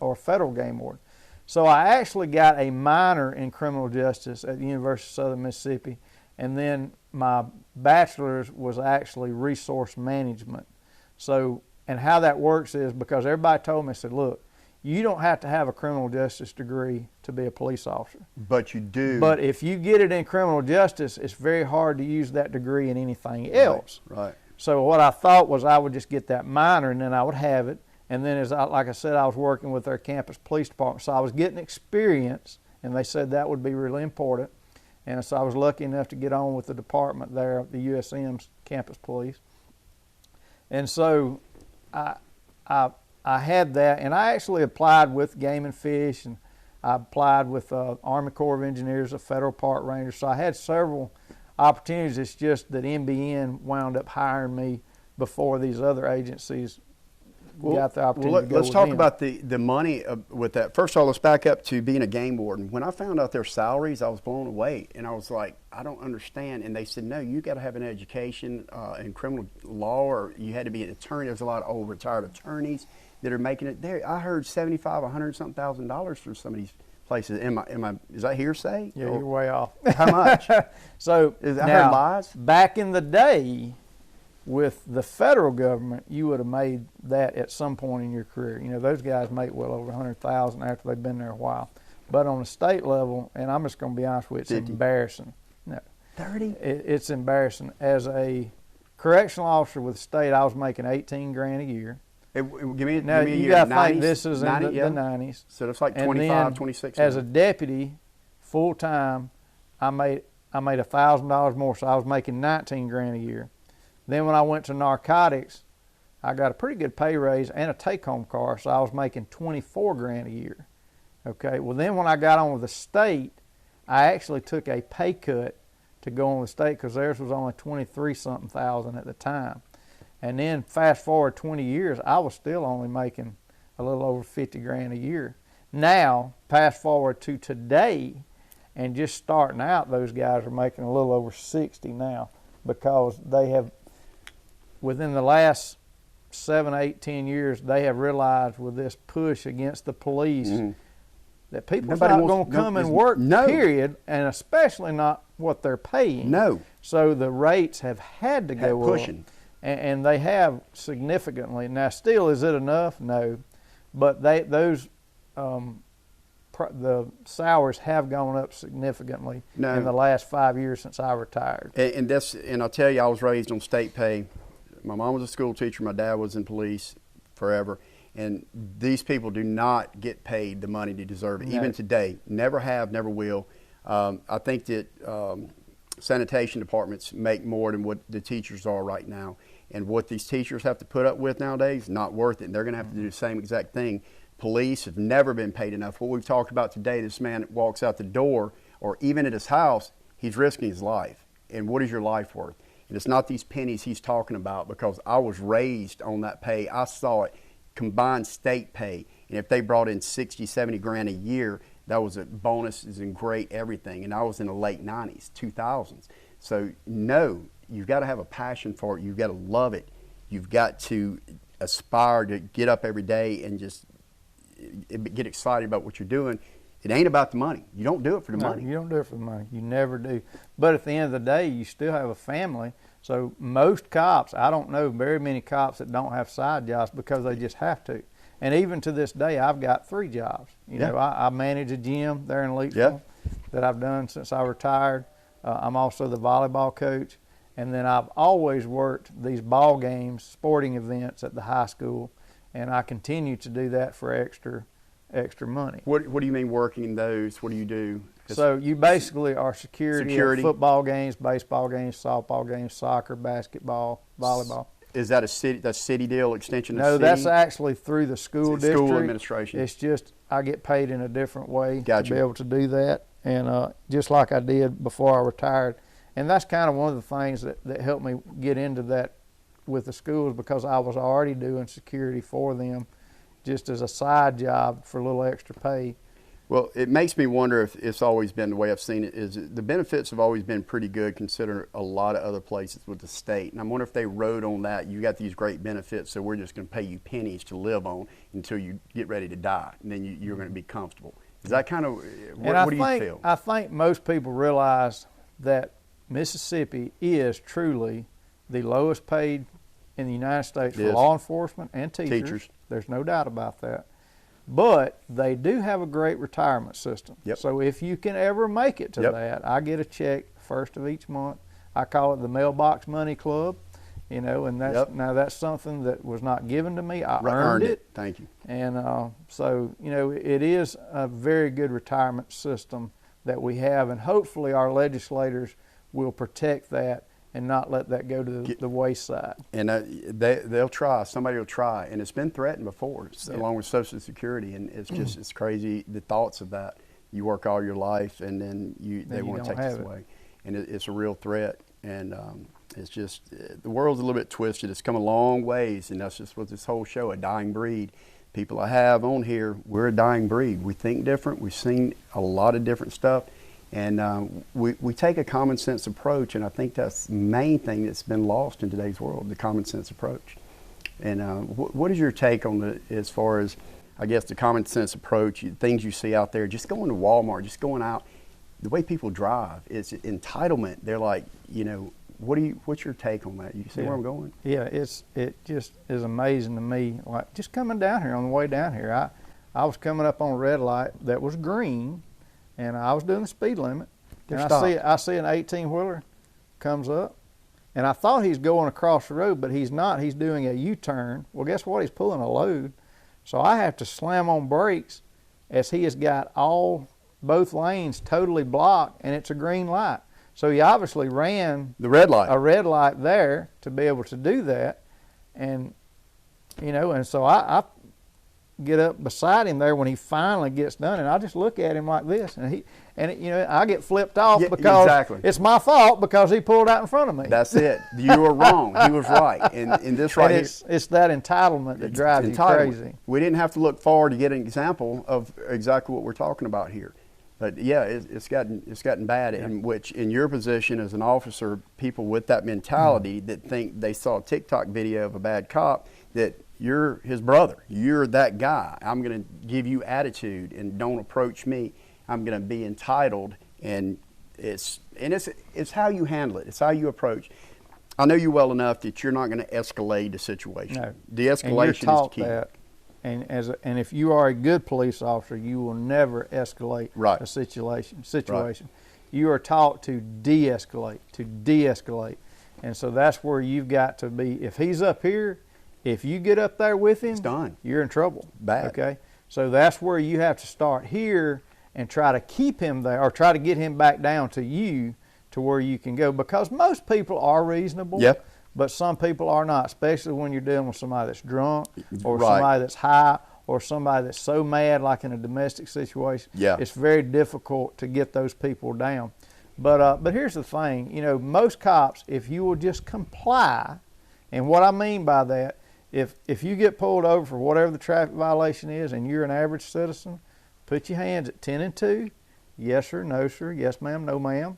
or federal game warden. So I actually got a minor in criminal justice at the University of Southern Mississippi, and then my bachelor's was actually resource management. So, and how that works is because everybody told me, said, look, you don't have to have a criminal justice degree to be a police officer. But you do. But if you get it in criminal justice, it's very hard to use that degree in anything else. Right. So what I thought was I would just get that minor, and then I would have it. And then, like I said, I was working with their campus police department. So I was getting experience, and they said that would be really important. And so I was lucky enough to get on with the department there, the USM's campus police. And so I had that, and I actually applied with Game and Fish, and I applied with Army Corps of Engineers, a federal park ranger. So I had several opportunities. It's just that NBN wound up hiring me before these other agencies got the opportunity to go let's with talk them. about the money with that. First of all, let's back up to being a game warden. When I found out their salaries, I was blown away, and I was like, I don't understand. And they said, no, you got to have an education in criminal law, or you had to be an attorney. There's a lot of old retired attorneys that are making it there. I heard $75,000, $100-something thousand for some of these places. Is that hearsay? Yeah, you're way off. How much? So I now, heard lies. Back in the day, with the federal government, you would have made that at some point in your career. You know, those guys make well over $100,000 after they've been there a while. But on the state level, and I'm just going to be honest with you, it's 50. Embarrassing. No, 30? It's embarrassing. As a correctional officer with the state, I was making $18,000 a year. Give me Now, a you year. got to 90s, think this is in 90, the 90s. So it's like And 25, then 26. As a deputy, full time, I made $1,000 more, so I was making $19,000 a year. Then when I went to narcotics, I got a pretty good pay raise and a take-home car, so I was making $24,000 a year. Okay. Well, then when I got on with the state, I actually took a pay cut to go on with the state because theirs was only 23-something thousand at the time. And then fast forward 20 years, I was still only making a little over $50,000 a year. Now, fast forward to today, and just starting out, those guys are making a little over 60 now, because they have, within the last 7, 8, 10 years, they have realized with this push against the police that people's not going to come and work, period, and especially not what they're paying. No. So the rates have had to go pushing. up, and they have significantly. Now, still, is it enough? No. But the salaries have gone up significantly in the last 5 years since I retired. And I'll tell you, I was raised on state pay. My mom was a school teacher. My dad was in police forever. And these people do not get paid the money they deserve it, even today. Never have, never will. I think that sanitation departments make more than what the teachers are right now. And what these teachers have to put up with nowadays, not worth it. And they're going to have to do the same exact thing. Police have never been paid enough. What we've talked about today, this man walks out the door, or even at his house, he's risking his life. And what is your life worth? And it's not these pennies he's talking about, because I was raised on that pay. I saw it, combined state pay. And if they brought in 60, 70 grand a year, that was a bonuses and great everything. And I was in the late 90s, 2000s. So no, you've got to have a passion for it. You've got to love it. You've got to aspire to get up every day and just get excited about what you're doing. It ain't about the money. You don't do it for the money. You don't do it for the money. You never do. But at the end of the day, you still have a family. So most cops, I don't know very many cops that don't have side jobs because they just have to. And even to this day, I've got 3 jobs. You know, I manage a gym there in Leaksville that I've done since I retired. I'm also the volleyball coach. And then I've always worked these ball games, sporting events at the high school. And I continue to do that for extra money. What do you mean working those? What do you do? So you basically are security at football games, baseball games, softball games, soccer, basketball, volleyball. Is that a city deal, extension of No, city? that's actually through the school district. School administration. It's just I get paid in a different way Gotcha. to be able to do that, and just like I did before I retired. And that's kind of one of the things that helped me get into that with the schools, because I was already doing security for them just as a side job for a little extra pay. Well, it makes me wonder if it's always been the way I've seen it, is the benefits have always been pretty good considering a lot of other places with the state. And I wonder if they rode on that. You got these great benefits, so we're just going to pay you pennies to live on until you get ready to die, and then you're going to be comfortable. Is that kind of, what do you feel? I think most people realize that Mississippi is truly the lowest paid in the United States for law enforcement and teachers. There's no doubt about that. But they do have a great retirement system. Yep. So if you can ever make it to that, I get a check first of each month. I call it the Mailbox Money Club, you know, and that's now that's something that was not given to me. I earned it. Thank you. And so, you know, it is a very good retirement system that we have, and hopefully our legislators will protect that and not let that go to the wayside. And they'll try. Somebody will try. And it's been threatened before, along with Social Security. And it's just it's crazy, the thoughts of that. You work all your life, and then they want to take this away. And it's a real threat. And it's just, the world's a little bit twisted. It's come a long ways, and that's just what this whole show, A Dying Breed. People I have on here, we're a dying breed. We think different. We've seen a lot of different stuff. And we take a common sense approach, and I think that's the main thing that's been lost in today's world, the common sense approach. And what is your take on as far as, I guess, the common sense approach, things you see out there, just going to Walmart, just going out, the way people drive, it's entitlement. They're like, you know, what's your take on that? You see where I'm going? Yeah, it just is amazing to me. Like just coming down here, on the way down here, I was coming up on a red light that was green, and I was doing the speed limit, and I see an 18-wheeler comes up, and I thought he's going across the road, but he's not. He's doing a U-turn. Well, guess what? He's pulling a load, so I have to slam on brakes as he has got both lanes totally blocked, and it's a green light. So he obviously ran a red light there to be able to do that, and you know, and so I get up beside him there when he finally gets done, and I just look at him like this, and you know, I get flipped off because it's my fault because he pulled out in front of me. That's it. You were wrong. He was right. And this right here, it's that entitlement that drives you crazy. We didn't have to look forward to get an example of exactly what we're talking about here. But yeah, it's gotten bad. In which, in your position as an officer, people with that mentality that think they saw a TikTok video of a bad cop, that you're his brother. You're that guy. I'm going to give you attitude, and don't approach me. I'm going to be entitled, and it's how you handle it. It's how you approach. I know you well enough that you're not going to escalate the situation. No. De-escalation is the key. That, and if you are a good police officer, you will never escalate a situation. Right. You are taught to de-escalate. And so that's where you've got to be. If he's up here, if you get up there with him, it's done. You're in trouble. Bad. Okay? So that's where you have to start here and try to keep him there, or try to get him back down to you to where you can go. Because most people are reasonable, but some people are not, especially when you're dealing with somebody that's drunk, or somebody that's high, or somebody that's so mad, like in a domestic situation. It's very difficult to get those people down. But here's the thing, you know, most cops, if you will just comply, and what I mean by that, if you get pulled over for whatever the traffic violation is and you're an average citizen, put your hands at 10 and 2, yes sir, no sir, yes ma'am, no ma'am.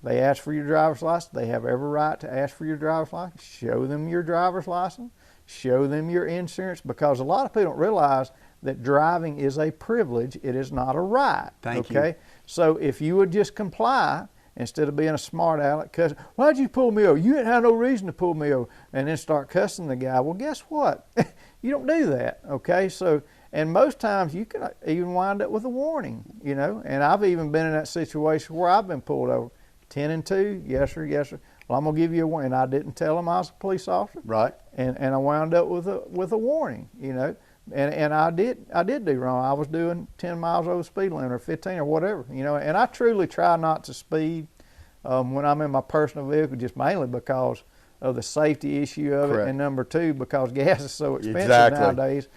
They ask for your driver's license. They have every right to ask for your driver's license. Show them your driver's license. Show them your insurance, because a lot of people don't realize that driving is a privilege. It is not a right. Thank you. So if you would just comply, instead of being a smart aleck, cussing, why'd you pull me over? You didn't have no reason to pull me over. And then start cussing the guy. Well, guess what? You don't do that, okay? So, and most times you can even wind up with a warning, you know. And I've even been in that situation where I've been pulled over. 10 and 2, yes sir, yes sir. Well, I'm gonna give you a warning. And I didn't tell him I was a police officer. Right. And I wound up with a warning, you know. And I did do wrong. I was doing 10 miles over the speed limit, or 15, or whatever, you know. And I truly try not to speed when I'm in my personal vehicle, just mainly because of the safety issue of it, and number two, because gas is so expensive nowadays.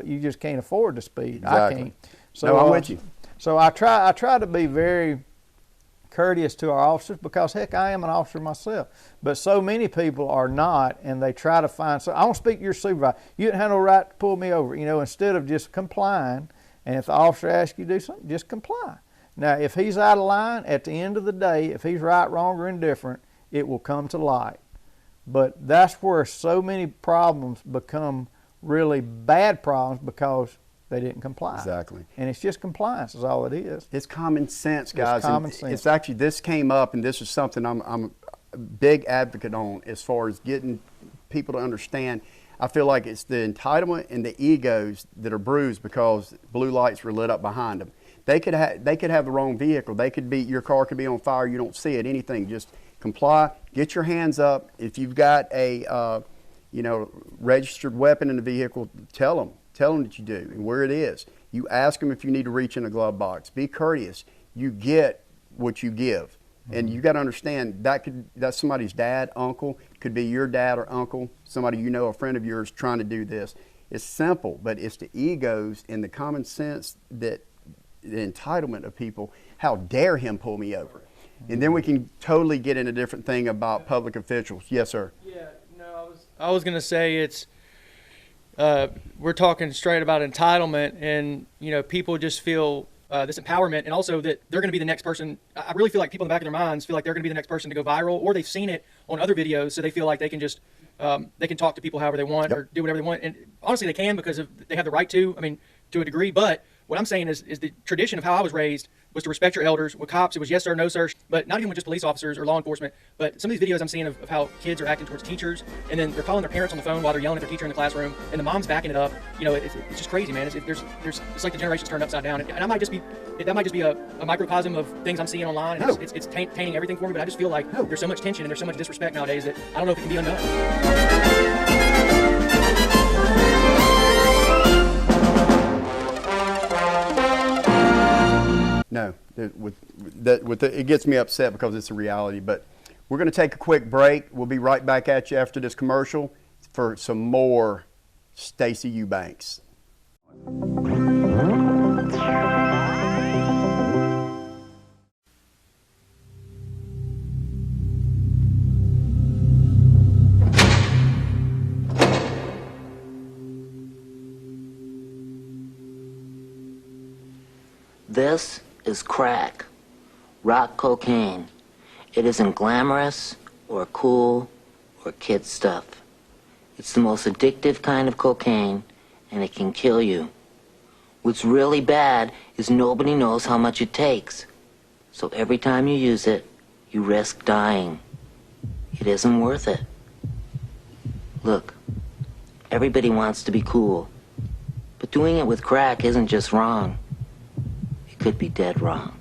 You just can't afford to speed. I can't. So no, I'm with you. So I try to be very courteous to our officers, because heck, I am an officer myself. But so many people are not, and they try to find. So I want to speak to your supervisor. You didn't have no right to pull me over, you know. Instead of just complying, and if the officer asks you to do something, just comply. Now, if he's out of line, at the end of the day, if he's right, wrong, or indifferent, it will come to light. But that's where so many problems become really bad problems, because they didn't comply. Exactly. And it's just compliance is all it is. It's common sense, guys. It's common sense. It's actually, this came up, and this is something I'm a big advocate on, as far as getting people to understand. I feel like it's the entitlement and the egos that are bruised because blue lights were lit up behind them. They could have the wrong vehicle. Your car could be on fire. You don't see it. Anything. Just comply. Get your hands up. If you've got a registered weapon in the vehicle, tell them that you do and where it is. You ask them if you need to reach in a glove box. Be courteous. You get what you give. And you got to understand that's somebody's dad, uncle, could be your dad or uncle, somebody you know, a friend of yours trying to do this. It's simple, but it's the egos and the common sense, that the entitlement of people. How dare him pull me over? And then we can totally get in a different thing about public officials. Yes, sir. Yeah, no, I was going to say it's, we're talking straight about entitlement, and, you know, people just feel this empowerment, and also that they're going to be the next person. I really feel like people in the back of their minds feel like they're going to be the next person to go viral, or they've seen it on other videos, so they feel like they can just they can talk to people however they want, or do whatever they want. And honestly, they can, because they have the right to. I mean, to a degree. But what I'm saying is the tradition of how I was raised was to respect your elders. With cops, it was yes sir, no sir. But not even with just police officers or law enforcement. But some of these videos I'm seeing of how kids are acting towards teachers, and then they're calling their parents on the phone while they're yelling at their teacher in the classroom, and the mom's backing it up. You know, it's just crazy, man. It's like the generation's turned upside down. And that might just be a microcosm of things I'm seeing online. And it's tainting everything for me. But I just feel like there's so much tension and there's so much disrespect nowadays that I don't know if it can be undone. No, it gets me upset because it's a reality. But we're going to take a quick break. We'll be right back at you after this commercial for some more Stacy Eubanks. This is crack, rock cocaine. It isn't glamorous or cool or kid stuff. It's the most addictive kind of cocaine, and it can kill you. What's really bad is nobody knows how much it takes. So every time you use it, you risk dying. It isn't worth it. Look, everybody wants to be cool, but doing it with crack isn't just wrong. It could be dead wrong.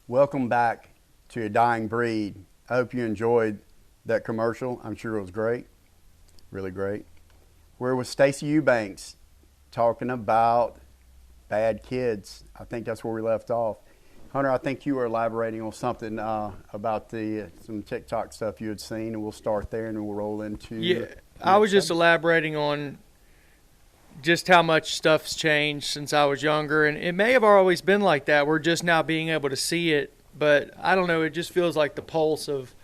Welcome back to A Dying Breed. I hope you enjoyed that commercial. I'm sure it was great, really great. We're with Stacy Eubanks talking about bad kids. I think that's where we left off. Hunter, I think you were elaborating on something about some TikTok stuff you had seen, and we'll start there and then we'll roll into. Yeah, I was just elaborating on just how much stuff's changed since I was younger, and it may have always been like that. We're just now being able to see it, but I don't know. It just feels like the pulse of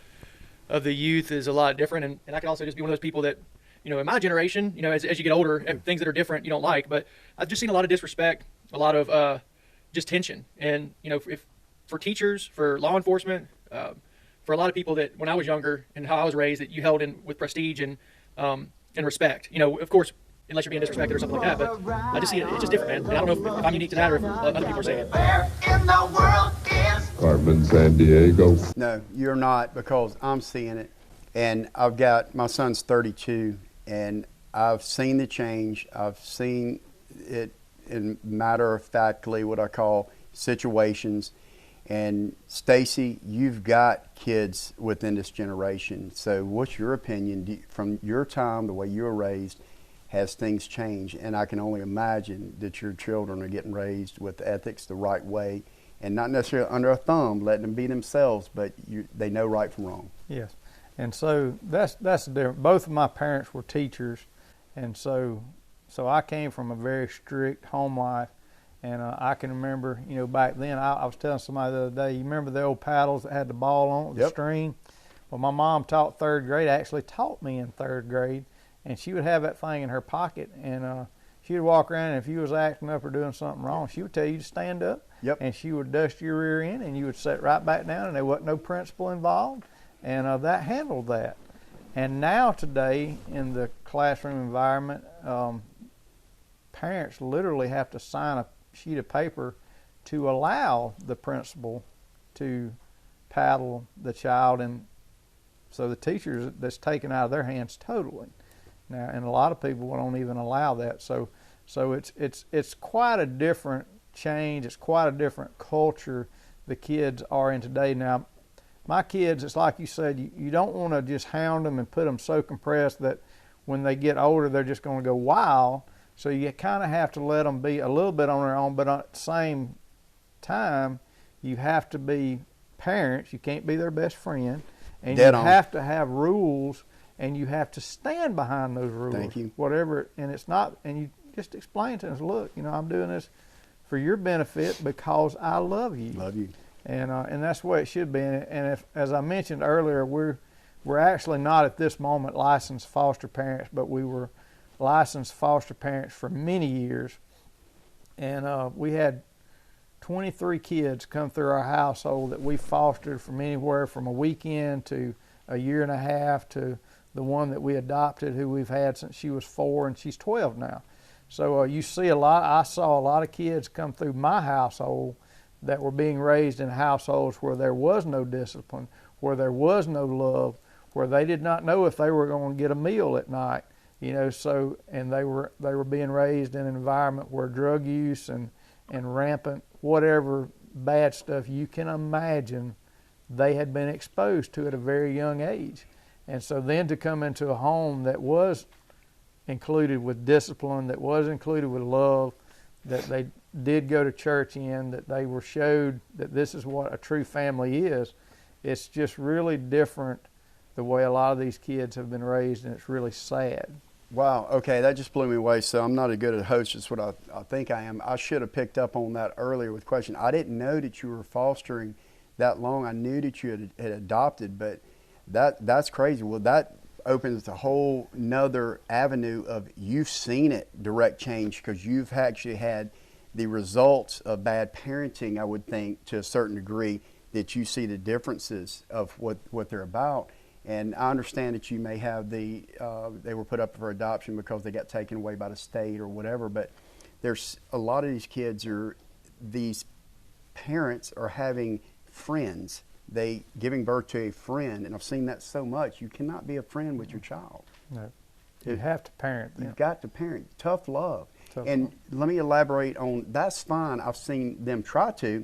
the youth is a lot different, and I can also just be one of those people that, you know, in my generation, you know, as you get older, and things that are different you don't like, but I've just seen a lot of disrespect, a lot of just tension, and you know, if for teachers, for law enforcement, for a lot of people that when I was younger and how I was raised, that you held in with prestige and respect. You know, of course, unless you're being disrespected or something like that, but I just see it's just different, man. And I don't know if I'm unique to that or if other people are saying it. Where in the world is Carmen, San Diego? No, you're not, because I'm seeing it. And I've got, my son's 32, and I've seen the change. I've seen it in matter-of-factly, what I call situations. And Stacy, you've got kids within this generation. So what's your opinion from your time, the way you were raised? Has things changed? And I can only imagine that your children are getting raised with ethics the right way, and not necessarily under a thumb, letting them be themselves, but they know right from wrong. Yes, and so that's different. Both of my parents were teachers, and so I came from a very strict home life, and I can remember, you know, back then I was telling somebody the other day, you remember the old paddles that had the ball on it, the string? Well, my mom taught third grade, actually taught me in third grade. And she would have that thing in her pocket, and she would walk around, and if you was acting up or doing something wrong, she would tell you to stand up, and she would dust your rear end, and you would sit right back down, and there wasn't no principal involved, and that handled that. And now today, in the classroom environment, parents literally have to sign a sheet of paper to allow the principal to paddle the child, and so the teachers, that's taken out of their hands totally. Now, and a lot of people don't even allow that. So it's quite a different change. It's quite a different culture the kids are in today. Now, my kids, it's like you said, you don't want to just hound them and put them so compressed that when they get older, they're just going to go wild. So you kind of have to let them be a little bit on their own, but at the same time, you have to be parents. You can't be their best friend. And you have to have rules, and you have to stand behind those rules. Thank you. Whatever, and it's not, and you just explain to them, look, you know, I'm doing this for your benefit because I love you. Love you. And that's the way it should be. And if, as I mentioned earlier, we're actually not at this moment licensed foster parents, but we were licensed foster parents for many years. And we had 23 kids come through our household that we fostered from anywhere from a weekend to a year and a half to the one that we adopted, who we've had since she was 4 and she's 12 now. So you see I saw a lot of kids come through my household that were being raised in households where there was no discipline, where there was no love, where they did not know if they were going to get a meal at night, you know. So, and they were being raised in an environment where drug use and rampant whatever bad stuff you can imagine they had been exposed to at a very young age. And so then to come into a home that was included with discipline, that was included with love, that they did go to church in, that they were showed that this is what a true family is, it's just really different the way a lot of these kids have been raised, and it's really sad. Wow, okay, that just blew me away. So I'm not as good a host as what I think I am. I should have picked up on that earlier with the question. I didn't know that you were fostering that long. I knew that you had adopted, but That's crazy. Well, that opens a whole nother avenue of you've seen it direct change because you've actually had the results of bad parenting, I would think, to a certain degree, that you see the differences of what they're about. And I understand that you may have they were put up for adoption because they got taken away by the state or whatever, but there's a lot of these parents are having friends. They giving birth to a friend, and I've seen that so much. You cannot be a friend with your child. No. You have to parent them. You've got to parent. Tough love. Tough and love. Let me elaborate on that's fine. I've seen them try to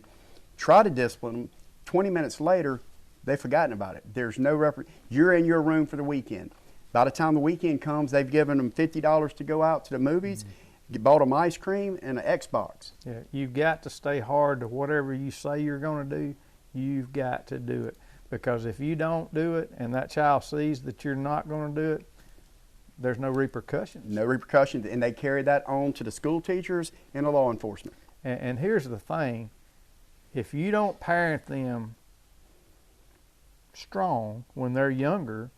discipline them. 20 minutes later, they've forgotten about it. There's no reference. You're in your room for the weekend. By the time the weekend comes, they've given them $50 to go out to the movies, bought them ice cream and an Xbox. Yeah, you've got to stay hard to whatever you say you're going to do. You've got to do it, because if you don't do it and that child sees that you're not going to do it, there's no repercussions. No repercussions, and they carry that on to the school teachers and the law enforcement. And here's the thing. If you don't parent them strong when they're younger,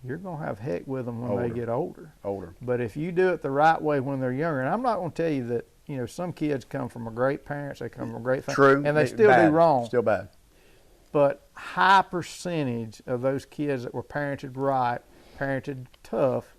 you're going to have heck with them when they get older. But if you do it the right way when they're younger, and I'm not going to tell you that, you know, some kids come from a great parents, they come from a great family, True. and they still bad. do wrong. Still bad. But high percentage of those kids that were parented right, parented tough,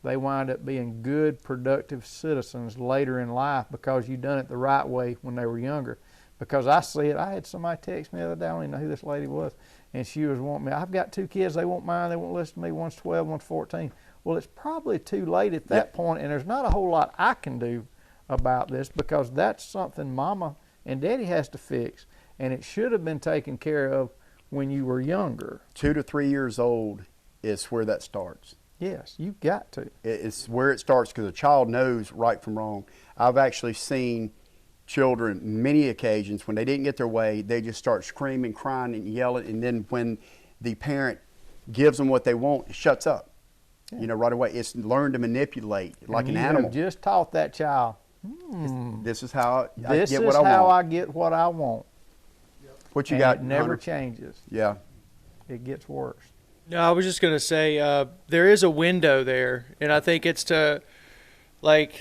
they wind up being good, productive citizens later in life because you done it the right way when they were younger. Because I see it. I had somebody text me the other day, I don't even know who this lady was, and she was wanting me, I've got 2 kids, they won't mind, they won't listen to me, one's 12, one's 14. Well, it's probably too late at that point, and there's not a whole lot I can do about this, because that's something Mama and Daddy has to fix, and it should have been taken care of when you were younger. 2 to 3 years old is where that starts. Yes, you've got to. It's where it starts, because a child knows right from wrong. I've actually seen children, many occasions, when they didn't get their way, they just start screaming, crying, and yelling, and then when the parent gives them what they want, it shuts up. You know, right away. It's learned to manipulate like an animal. You have just taught that child, This is how I this get is what I how want. I get what I want. What you And got, it never Hunter? changes. Yeah. It gets worse. No, I was just going to say there is a window there, and I think it's to like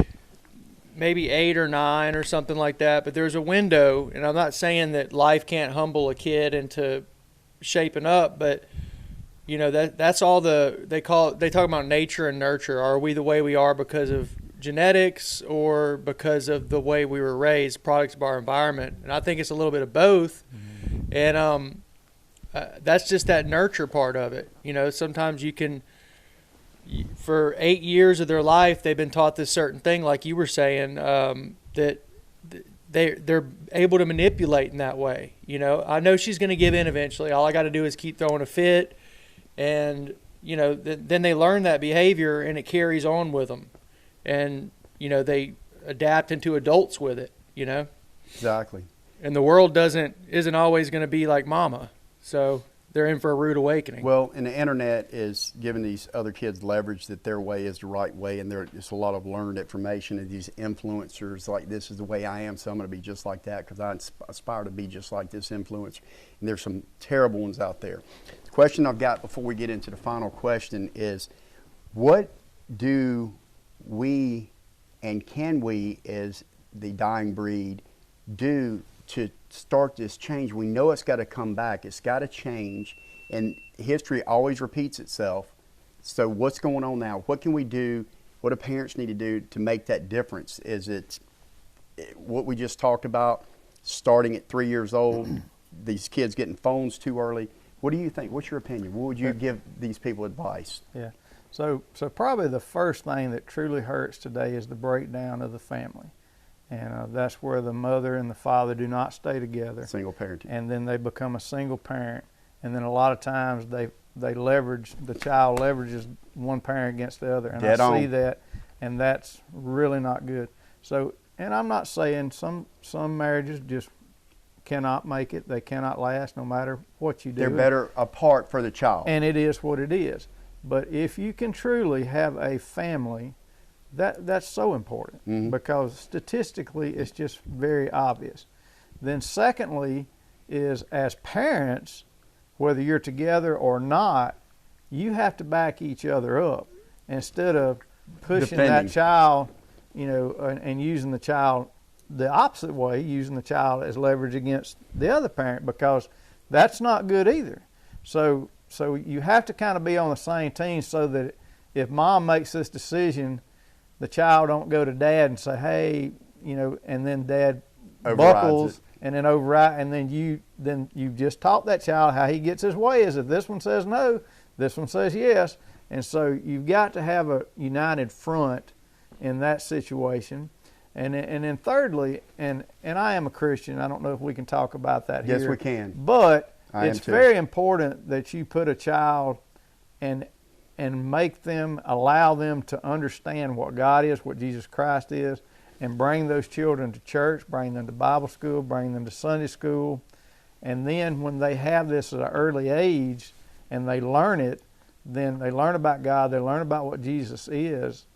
maybe 8 or 9 or something like that, but there's a window, and I'm not saying that life can't humble a kid into shaping up, but you know, that's all they talk about nature and nurture. Are we the way we are because of genetics or because of the way we were raised, products of our environment? And I think it's a little bit of both. And that's just that nurture part of it. You know, sometimes you can, for 8 years of their life, they've been taught this certain thing, like you were saying, that they're able to manipulate in that way. You know, I know she's going to give in eventually. All I got to do is keep throwing a fit, and you know, then they learn that behavior, and it carries on with them, and you know, they adapt into adults with it. You know, Exactly. and the world isn't always going to be like mama, so they're in for a rude awakening. Well, and the internet is giving these other kids leverage that their way is the right way, and there's a lot of learned information, and these influencers like, this is the way I am, so I'm going to be just like that because I aspire to be just like this influencer. And there's some terrible ones out there. The question I've got before we get into the final question is, what do we and can we as the dying breed do to start this change? We know it's got to come back. It's got to change, and history always repeats itself. So what's going on now? What can we do? What do parents need to do to make that difference? Is it what we just talked about, starting at 3 years old, these kids getting phones too early? What do you think? What's your opinion? What would you give these people advice? Yeah. So probably the first thing that truly hurts today is the breakdown of the family. And that's where the mother and the father do not stay together. Single parenting. And then they become a single parent. And then a lot of times they leverage, the child leverages one parent against the other. And Dead I see on. that, and that's really not good. So, and I'm not saying some marriages just cannot make it. They cannot last no matter what you do. They're better apart for the child. And it is what it is. But if you can truly have a family, that's so important, because statistically it's just very obvious. Then secondly is, as parents, whether you're together or not, you have to back each other up instead of pushing Defending. that child, and using the child the opposite way, using the child as leverage against the other parent, because that's not good either. So you have to kind of be on the same team so that if mom makes this decision, the child don't go to dad and say, hey, and then dad buckles and then override, and then you just taught that child how he gets his way is if this one says no, this one says yes. And so you've got to have a united front in that situation. And then thirdly, and I am a Christian. I don't know if we can talk about that here. Yes, we can. But I it's am too. very important that you put a child and allow them to understand what God is, what Jesus Christ is, and bring those children to church, bring them to Bible school, bring them to Sunday school. And then when they have this at an early age and they learn it, then they learn about God, they learn about what Jesus is,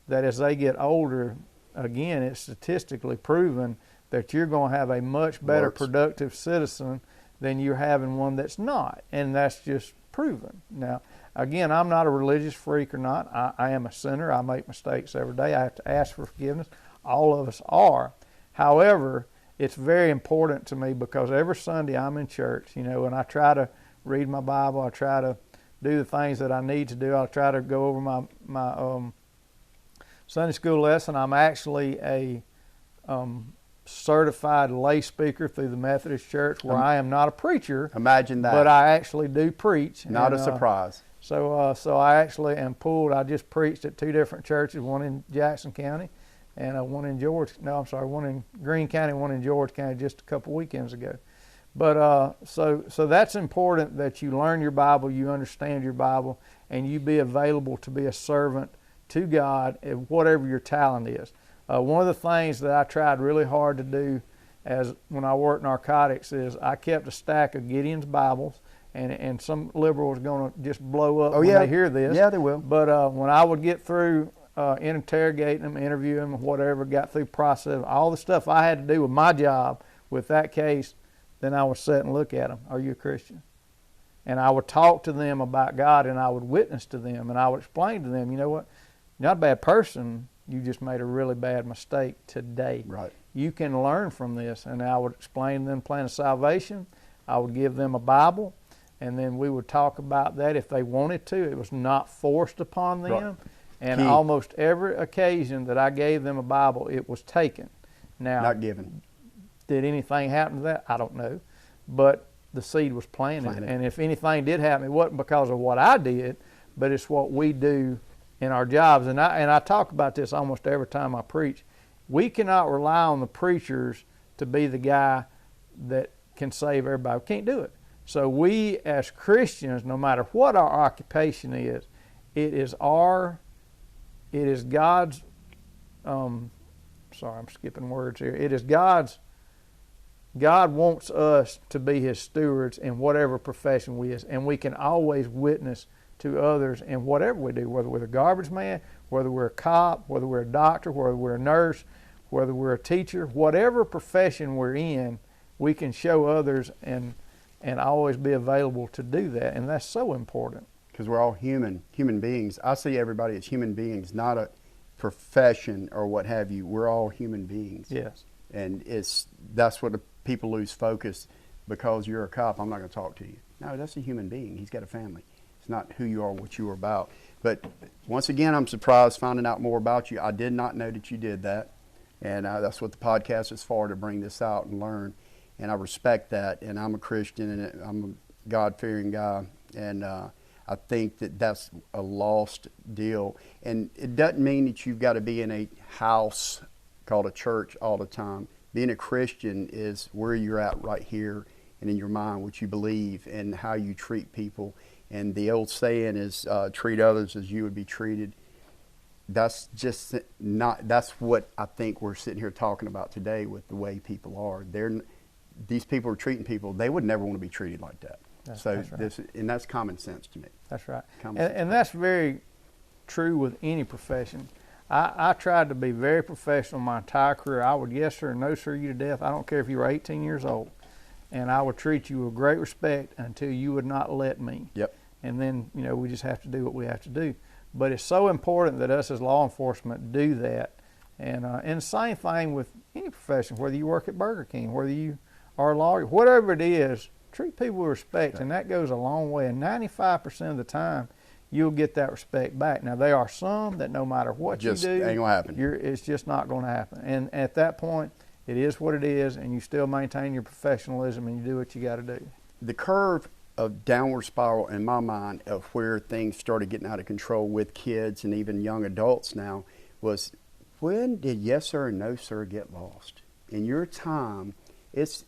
that as they get older, again, it's statistically proven that you're going to have a much better productive citizen than you're having one that's not. And that's just proven. Now, again, I'm not a religious freak or not. I am a sinner. I make mistakes every day. I have to ask for forgiveness. All of us are. However, it's very important to me because every Sunday I'm in church, and I try to read my Bible. I try to do the things that I need to do. I try to go over my Sunday school lesson. I'm actually a certified lay speaker through the Methodist Church, where I am not a preacher. Imagine that. But I actually do preach. Not a surprise. So I actually am pulled. I just preached at 2 different churches, one in Jackson County and one in Greene County, one in George County just a couple weekends ago. But so that's important that you learn your Bible, you understand your Bible, and you be available to be a servant to God at whatever your talent is. One of the things that I tried really hard to do when I worked narcotics is I kept a stack of Gideon's Bibles, and some liberal is going to just blow up when they hear this. Yeah, they will. But when I would get through interrogating them, interviewing them, whatever, got through process, all the stuff I had to do with my job with that case, then I would sit and look at them. Are you a Christian? And I would talk to them about God, and I would witness to them, and I would explain to them, you know what, you're not a bad person, you just made a really bad mistake today. Right. You can learn from this. And I would explain to them the plan of salvation. I would give them a Bible, and then we would talk about that if they wanted to. It was not forced upon them. Right. And Key. almost every occasion that I gave them a Bible, it was taken. Now, Not given. did anything happen to that? I don't know. But the seed was planted. And if anything did happen, it wasn't because of what I did, but it's what we do in our jobs. And I talk about this almost every time I preach. We cannot rely on the preachers to be the guy that can save everybody. We can't do it. So we as Christians, no matter what our occupation is, it is God's, sorry, I'm skipping words here. It is God wants us to be His stewards in whatever profession we is, and we can always witness to others in whatever we do, whether we're a garbage man, whether we're a cop, whether we're a doctor, whether we're a nurse, whether we're a teacher, whatever profession we're in, we can show others and always be available to do that, and that's so important. Because we're all human beings. I see everybody as human beings, not a profession or what have you. We're all human beings. Yes. And that's what the people lose focus. Because you're a cop, I'm not going to talk to you. No, that's a human being. He's got a family. It's not who you are, what you are about. But once again, I'm surprised finding out more about you. I did not know that you did that. And that's what the podcast is for, to bring this out and learn. And I respect that. And I'm a Christian, and I'm a God-fearing guy. And I think that that's a lost deal. And it doesn't mean that you've got to be in a house called a church all the time. Being a Christian is where you're at right here and in your mind, what you believe and how you treat people. And the old saying is, treat others as you would be treated. That's just not, that's what I think we're sitting here talking about today with the way people are. These people are treating people, they would never want to be treated like that. That's right. And that's common sense to me. That's right. And that's very true with any profession. I tried to be very professional my entire career. I would yes sir, no sir you to death. I don't care if you were 18 years old. and I would treat you with great respect until you would not let me. Yep. And then, you know, we just have to do what we have to do. But it's so important that us as law enforcement do that. And the same thing with any profession, whether you work at Burger King, whether you are a lawyer, whatever it is, treat people with respect, and that goes a long way. And 95% of the time, you'll get that respect back. Now, there are some that no matter what you do, ain't gonna happen. It's just not going to happen. And at that point, it is what it is, and you still maintain your professionalism and you do what you got to do. The curve of downward spiral in my mind of where things started getting out of control with kids and even young adults now was, when did yes sir and no sir get lost? In your time,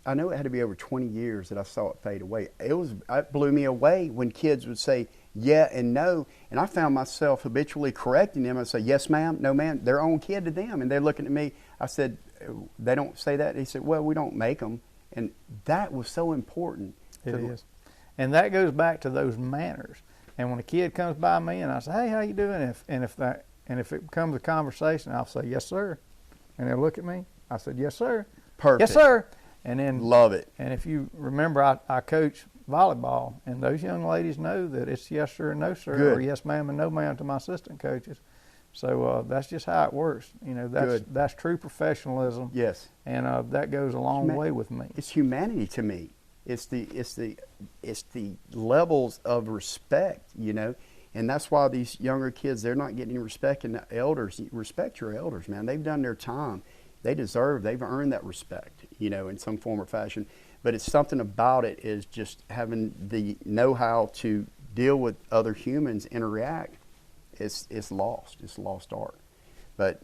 I know it had to be over 20 years that I saw it fade away. It blew me away when kids would say yeah and no, and I found myself habitually correcting them. I'd say yes ma'am, no ma'am, their own kid to them, and they're looking at me. I said, they don't say that. He said, well, we don't make them, and that was so important. It is. And that goes back to those manners. And when a kid comes by me and I say, hey, how you doing? And if it becomes a conversation, I'll say, yes, sir. And they'll look at me. I said, yes, sir. Perfect. Yes, sir. And then love it. And if you remember, I coach volleyball, and those young ladies know that it's yes, sir, and no, sir, Good. or yes, ma'am, and no, ma'am to my assistant coaches. So that's just how it works. You know, that's true professionalism. Yes. And that goes a long way with me. It's humanity to me. It's the levels of respect, you know, and that's why these younger kids, they're not getting any respect. And the elders, respect your elders, man. They've done their time. They've earned that respect, you know, in some form or fashion. But it's something about it is just having the know-how to deal with other humans, interact. It's lost. It's a lost art. But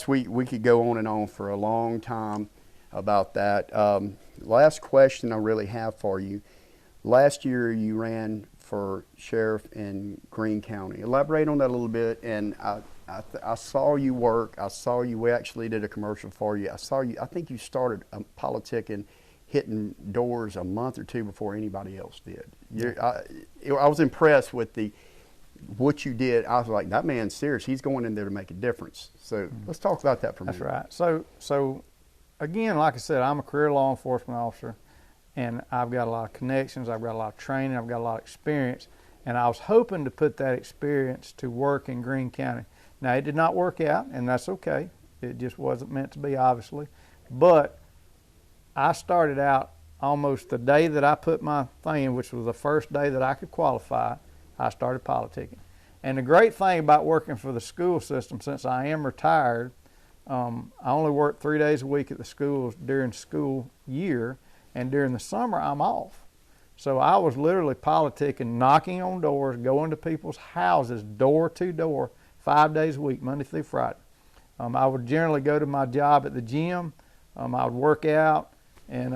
we could go on and on for a long time about that. Last question I really have for you. Last year you ran for sheriff in Greene County. Elaborate on that a little bit. And I saw you work. I saw you. We actually did a commercial for you. I saw you. I think you started politicking, hitting doors a month or two before anybody else did. I was impressed with what you did. I was like, that man's serious. He's going in there to make a difference. So let's talk about that for a minute. That's right. So again, like I said, I'm a career law enforcement officer, and I've got a lot of connections. I've got a lot of training. I've got a lot of experience, and I was hoping to put that experience to work in Greene County. Now, it did not work out, and that's okay. It just wasn't meant to be, obviously. But I started out almost the day that I put my thing in, which was the first day that I could qualify, I started politicking. And the great thing about working for the school system, since I am retired, I only work 3 days a week at the schools during school year, and during the summer I'm off. So I was literally politicking, knocking on doors, going to people's houses, door to door, 5 days a week, Monday through Friday. I would generally go to my job at the gym. I would work out and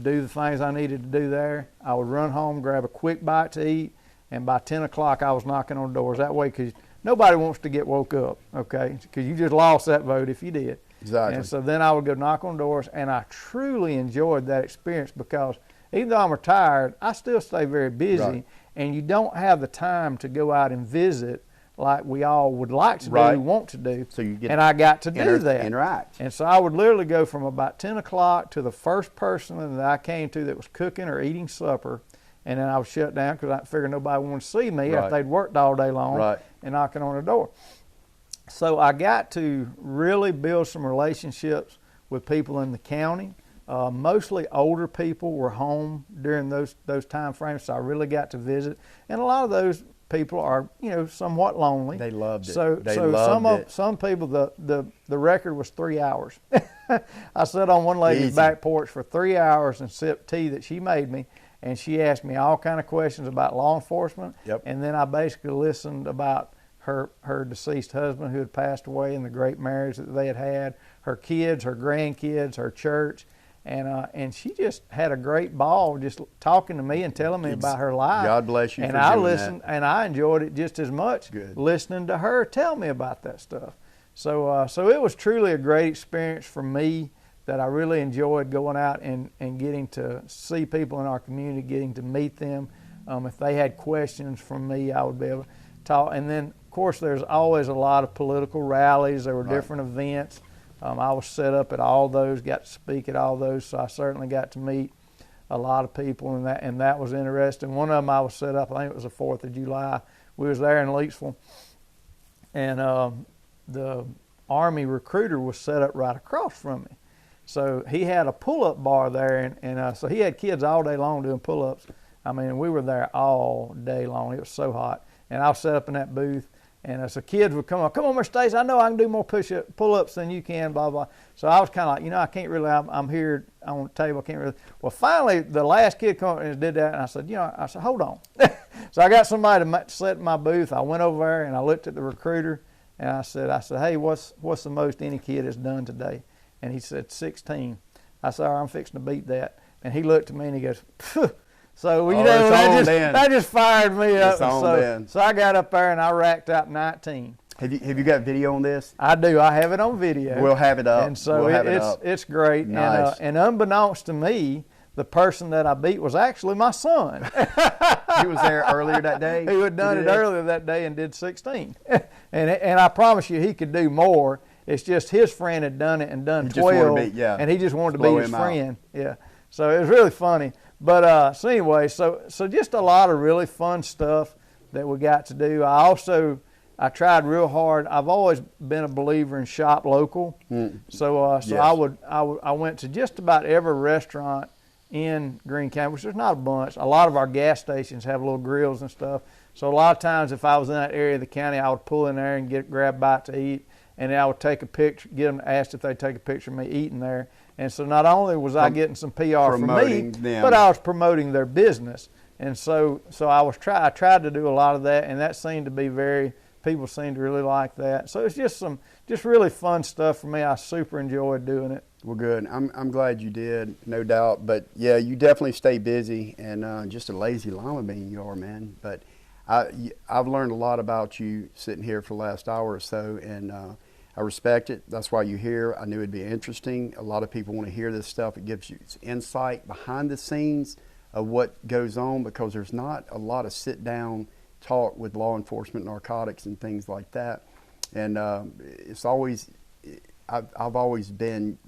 do the things I needed to do there. I would run home, grab a quick bite to eat, and by 10 o'clock I was knocking on doors. That way, because nobody wants to get woke up, okay? Because you just lost that vote if you did. Exactly. And so then I would go knock on doors, and I truly enjoyed that experience because even though I'm retired, I still stay very busy, Right. and you don't have the time to go out and visit like we all would like to Right. do, want to do. So you get and I got to do that. Interact. And so I would literally go from about 10 o'clock to the first person that I came to that was cooking or eating supper, and then I would shut down because I figured nobody wanted to see me Right. after they'd worked all day long Right. and knocking on the door. So I got to really build some relationships with people in the county. Mostly older people were home during those time frames, so I really got to visit. And a lot of those people are, somewhat lonely. They loved it. So They loved it. some people, the record was 3 hours. I sat on one lady's Easy. back porch for 3 hours and sipped tea that she made me, and she asked me all kind of questions about law enforcement. Yep. And then I basically listened about her deceased husband who had passed away and the great marriage that they had had, her kids, her grandkids, her church. And she just had a great ball just talking to me and telling me about her life. God bless you and for I doing listened, that. and I enjoyed it just as much. Good. Listening to her tell me about that stuff. So it was truly a great experience for me that I really enjoyed going out and getting to see people in our community, getting to meet them. If they had questions from me, I would be able to talk. And then, of course, there's always a lot of political rallies. There were different events. I was set up at all those, got to speak at all those, so I certainly got to meet a lot of people, and that was interesting. One of them I was set up, I think it was the 4th of July. We was there in Leetsville, and the Army recruiter was set up right across from me. So he had a pull-up bar there, and so he had kids all day long doing pull-ups. I mean, we were there all day long. It was so hot. And I was set up in that booth, and so kids would come on, Mr. Stacy, I know I can do more pull-ups than you can, blah, blah. So I was kind of like, I can't really, I'm here on the table, I can't really. Well, finally, the last kid come up and did that, and I said, hold on. So I got somebody to set in my booth. I went over there, and I looked at the recruiter, and I said, hey, what's the most any kid has done today? And he said, 16. I said, all right, I'm fixing to beat that. And he looked at me, and he goes, phew. So, that just fired me up. So I got up there and I racked out 19. Have you got video on this? I do. I have it on video. We'll have it up. And so it's great. Nice. And unbeknownst to me, the person that I beat was actually my son. He was there earlier that day? He had done it earlier that day and did 16. and I promise you he could do more. It's just his friend had done it and done 12. And he just wanted to be his friend. Yeah. So it was really funny. But so anyway, so just a lot of really fun stuff that we got to do. I tried real hard. I've always been a believer in shop local. So yes. I went to just about every restaurant in Greene County, which there's not a bunch. A lot of our gas stations have little grills and stuff. So a lot of times if I was in that area of the county, I would pull in there and grab a bite to eat, and then I would take a picture, get them asked if they'd take a picture of me eating there. And so not only was I getting some PR from me, but I was promoting their business. And so I tried to do a lot of that, and that seemed to be people seemed to really like that. So it's just really fun stuff for me. I super enjoyed doing it. Well, good. I'm glad you did, no doubt. But yeah, you definitely stay busy, and just a lazy llama bean you are, man. But I've learned a lot about you sitting here for the last hour or so, and I respect it. That's why you're here. I knew it'd be interesting. A lot of people want to hear this stuff. It gives you insight behind the scenes of what goes on, because there's not a lot of sit-down talk with law enforcement, narcotics, and things like that. And it's always, I've always been,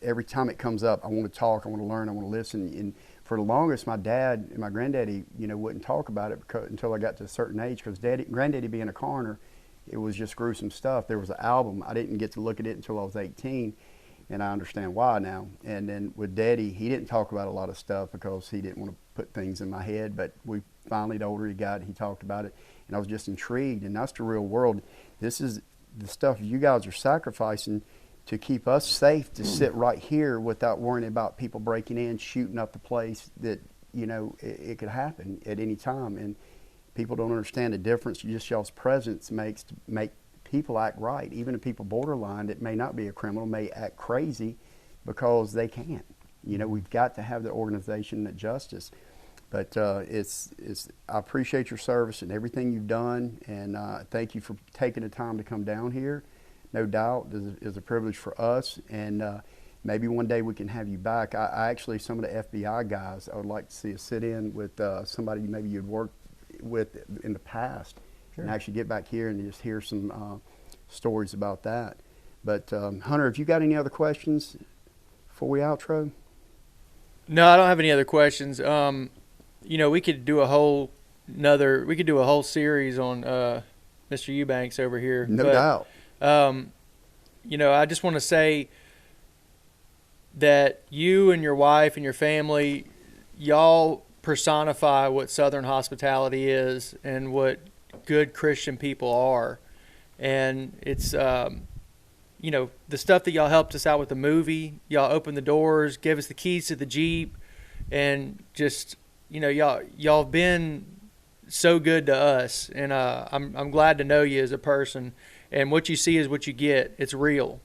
every time it comes up, I want to talk, I want to learn, I want to listen. And for the longest, my dad and my granddaddy, wouldn't talk about it until I got to a certain age, because granddaddy being a coroner, it was just gruesome stuff. There was an album. I didn't get to look at it until I was 18, and I understand why now. And then with Daddy, he didn't talk about a lot of stuff because he didn't want to put things in my head. But we finally, the older he got, he talked about it, and I was just intrigued. And that's the real world. This is the stuff you guys are sacrificing to keep us safe, to sit right here without worrying about people breaking in, shooting up the place that, it could happen at any time. And people don't understand the difference just y'all's presence makes to make people act right. Even if people borderline that may not be a criminal may act crazy because they can't. We've got to have the organization and justice. But I appreciate your service and everything you've done, and thank you for taking the time to come down here. No doubt, it's a privilege for us, and maybe one day we can have you back. I actually, some of the FBI guys, I would like to see a sit-in with somebody maybe you'd worked with in the past, sure, and actually get back here and just hear some stories about that. But Hunter, have you got any other questions before we outro? No, I don't have any other questions. We could do a whole series on Mr. Eubanks over here. No doubt. I just want to say that you and your wife and your family, y'all personify what Southern hospitality is and what good Christian people are. And it's, the stuff that y'all helped us out with the movie, y'all opened the doors, gave us the keys to the Jeep, and just, y'all been so good to us. And I'm glad to know you as a person. And what you see is what you get. It's real,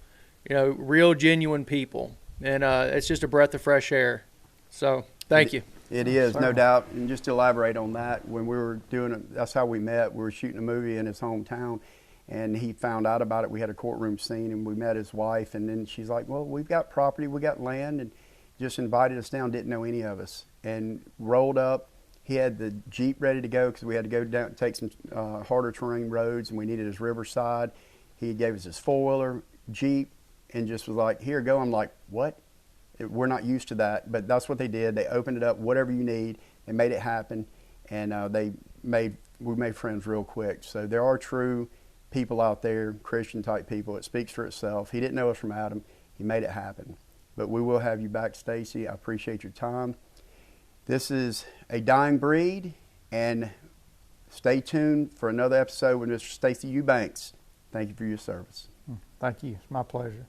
real, genuine people. And it's just a breath of fresh air. So thank you. It is, no doubt. And just to elaborate on that, when we were doing it, that's how we met. We were shooting a movie in his hometown, and he found out about it. We had a courtroom scene, and we met his wife, and then she's like, well, we've got property, we got land, and just invited us down, didn't know any of us, and rolled up. He had the Jeep ready to go because we had to go down, take some harder terrain roads, and we needed his Riverside. He gave us his four-wheeler Jeep and just was like, here, go. I'm like, what? We're not used to that, but that's what they did. They opened it up, whatever you need. They made it happen, and we made friends real quick. So there are true people out there, Christian-type people. It speaks for itself. He didn't know us from Adam. He made it happen. But we will have you back, Stacy. I appreciate your time. This is A Dying Breed, and stay tuned for another episode with Mr. Stacy Eubanks. Thank you for your service. Thank you. It's my pleasure.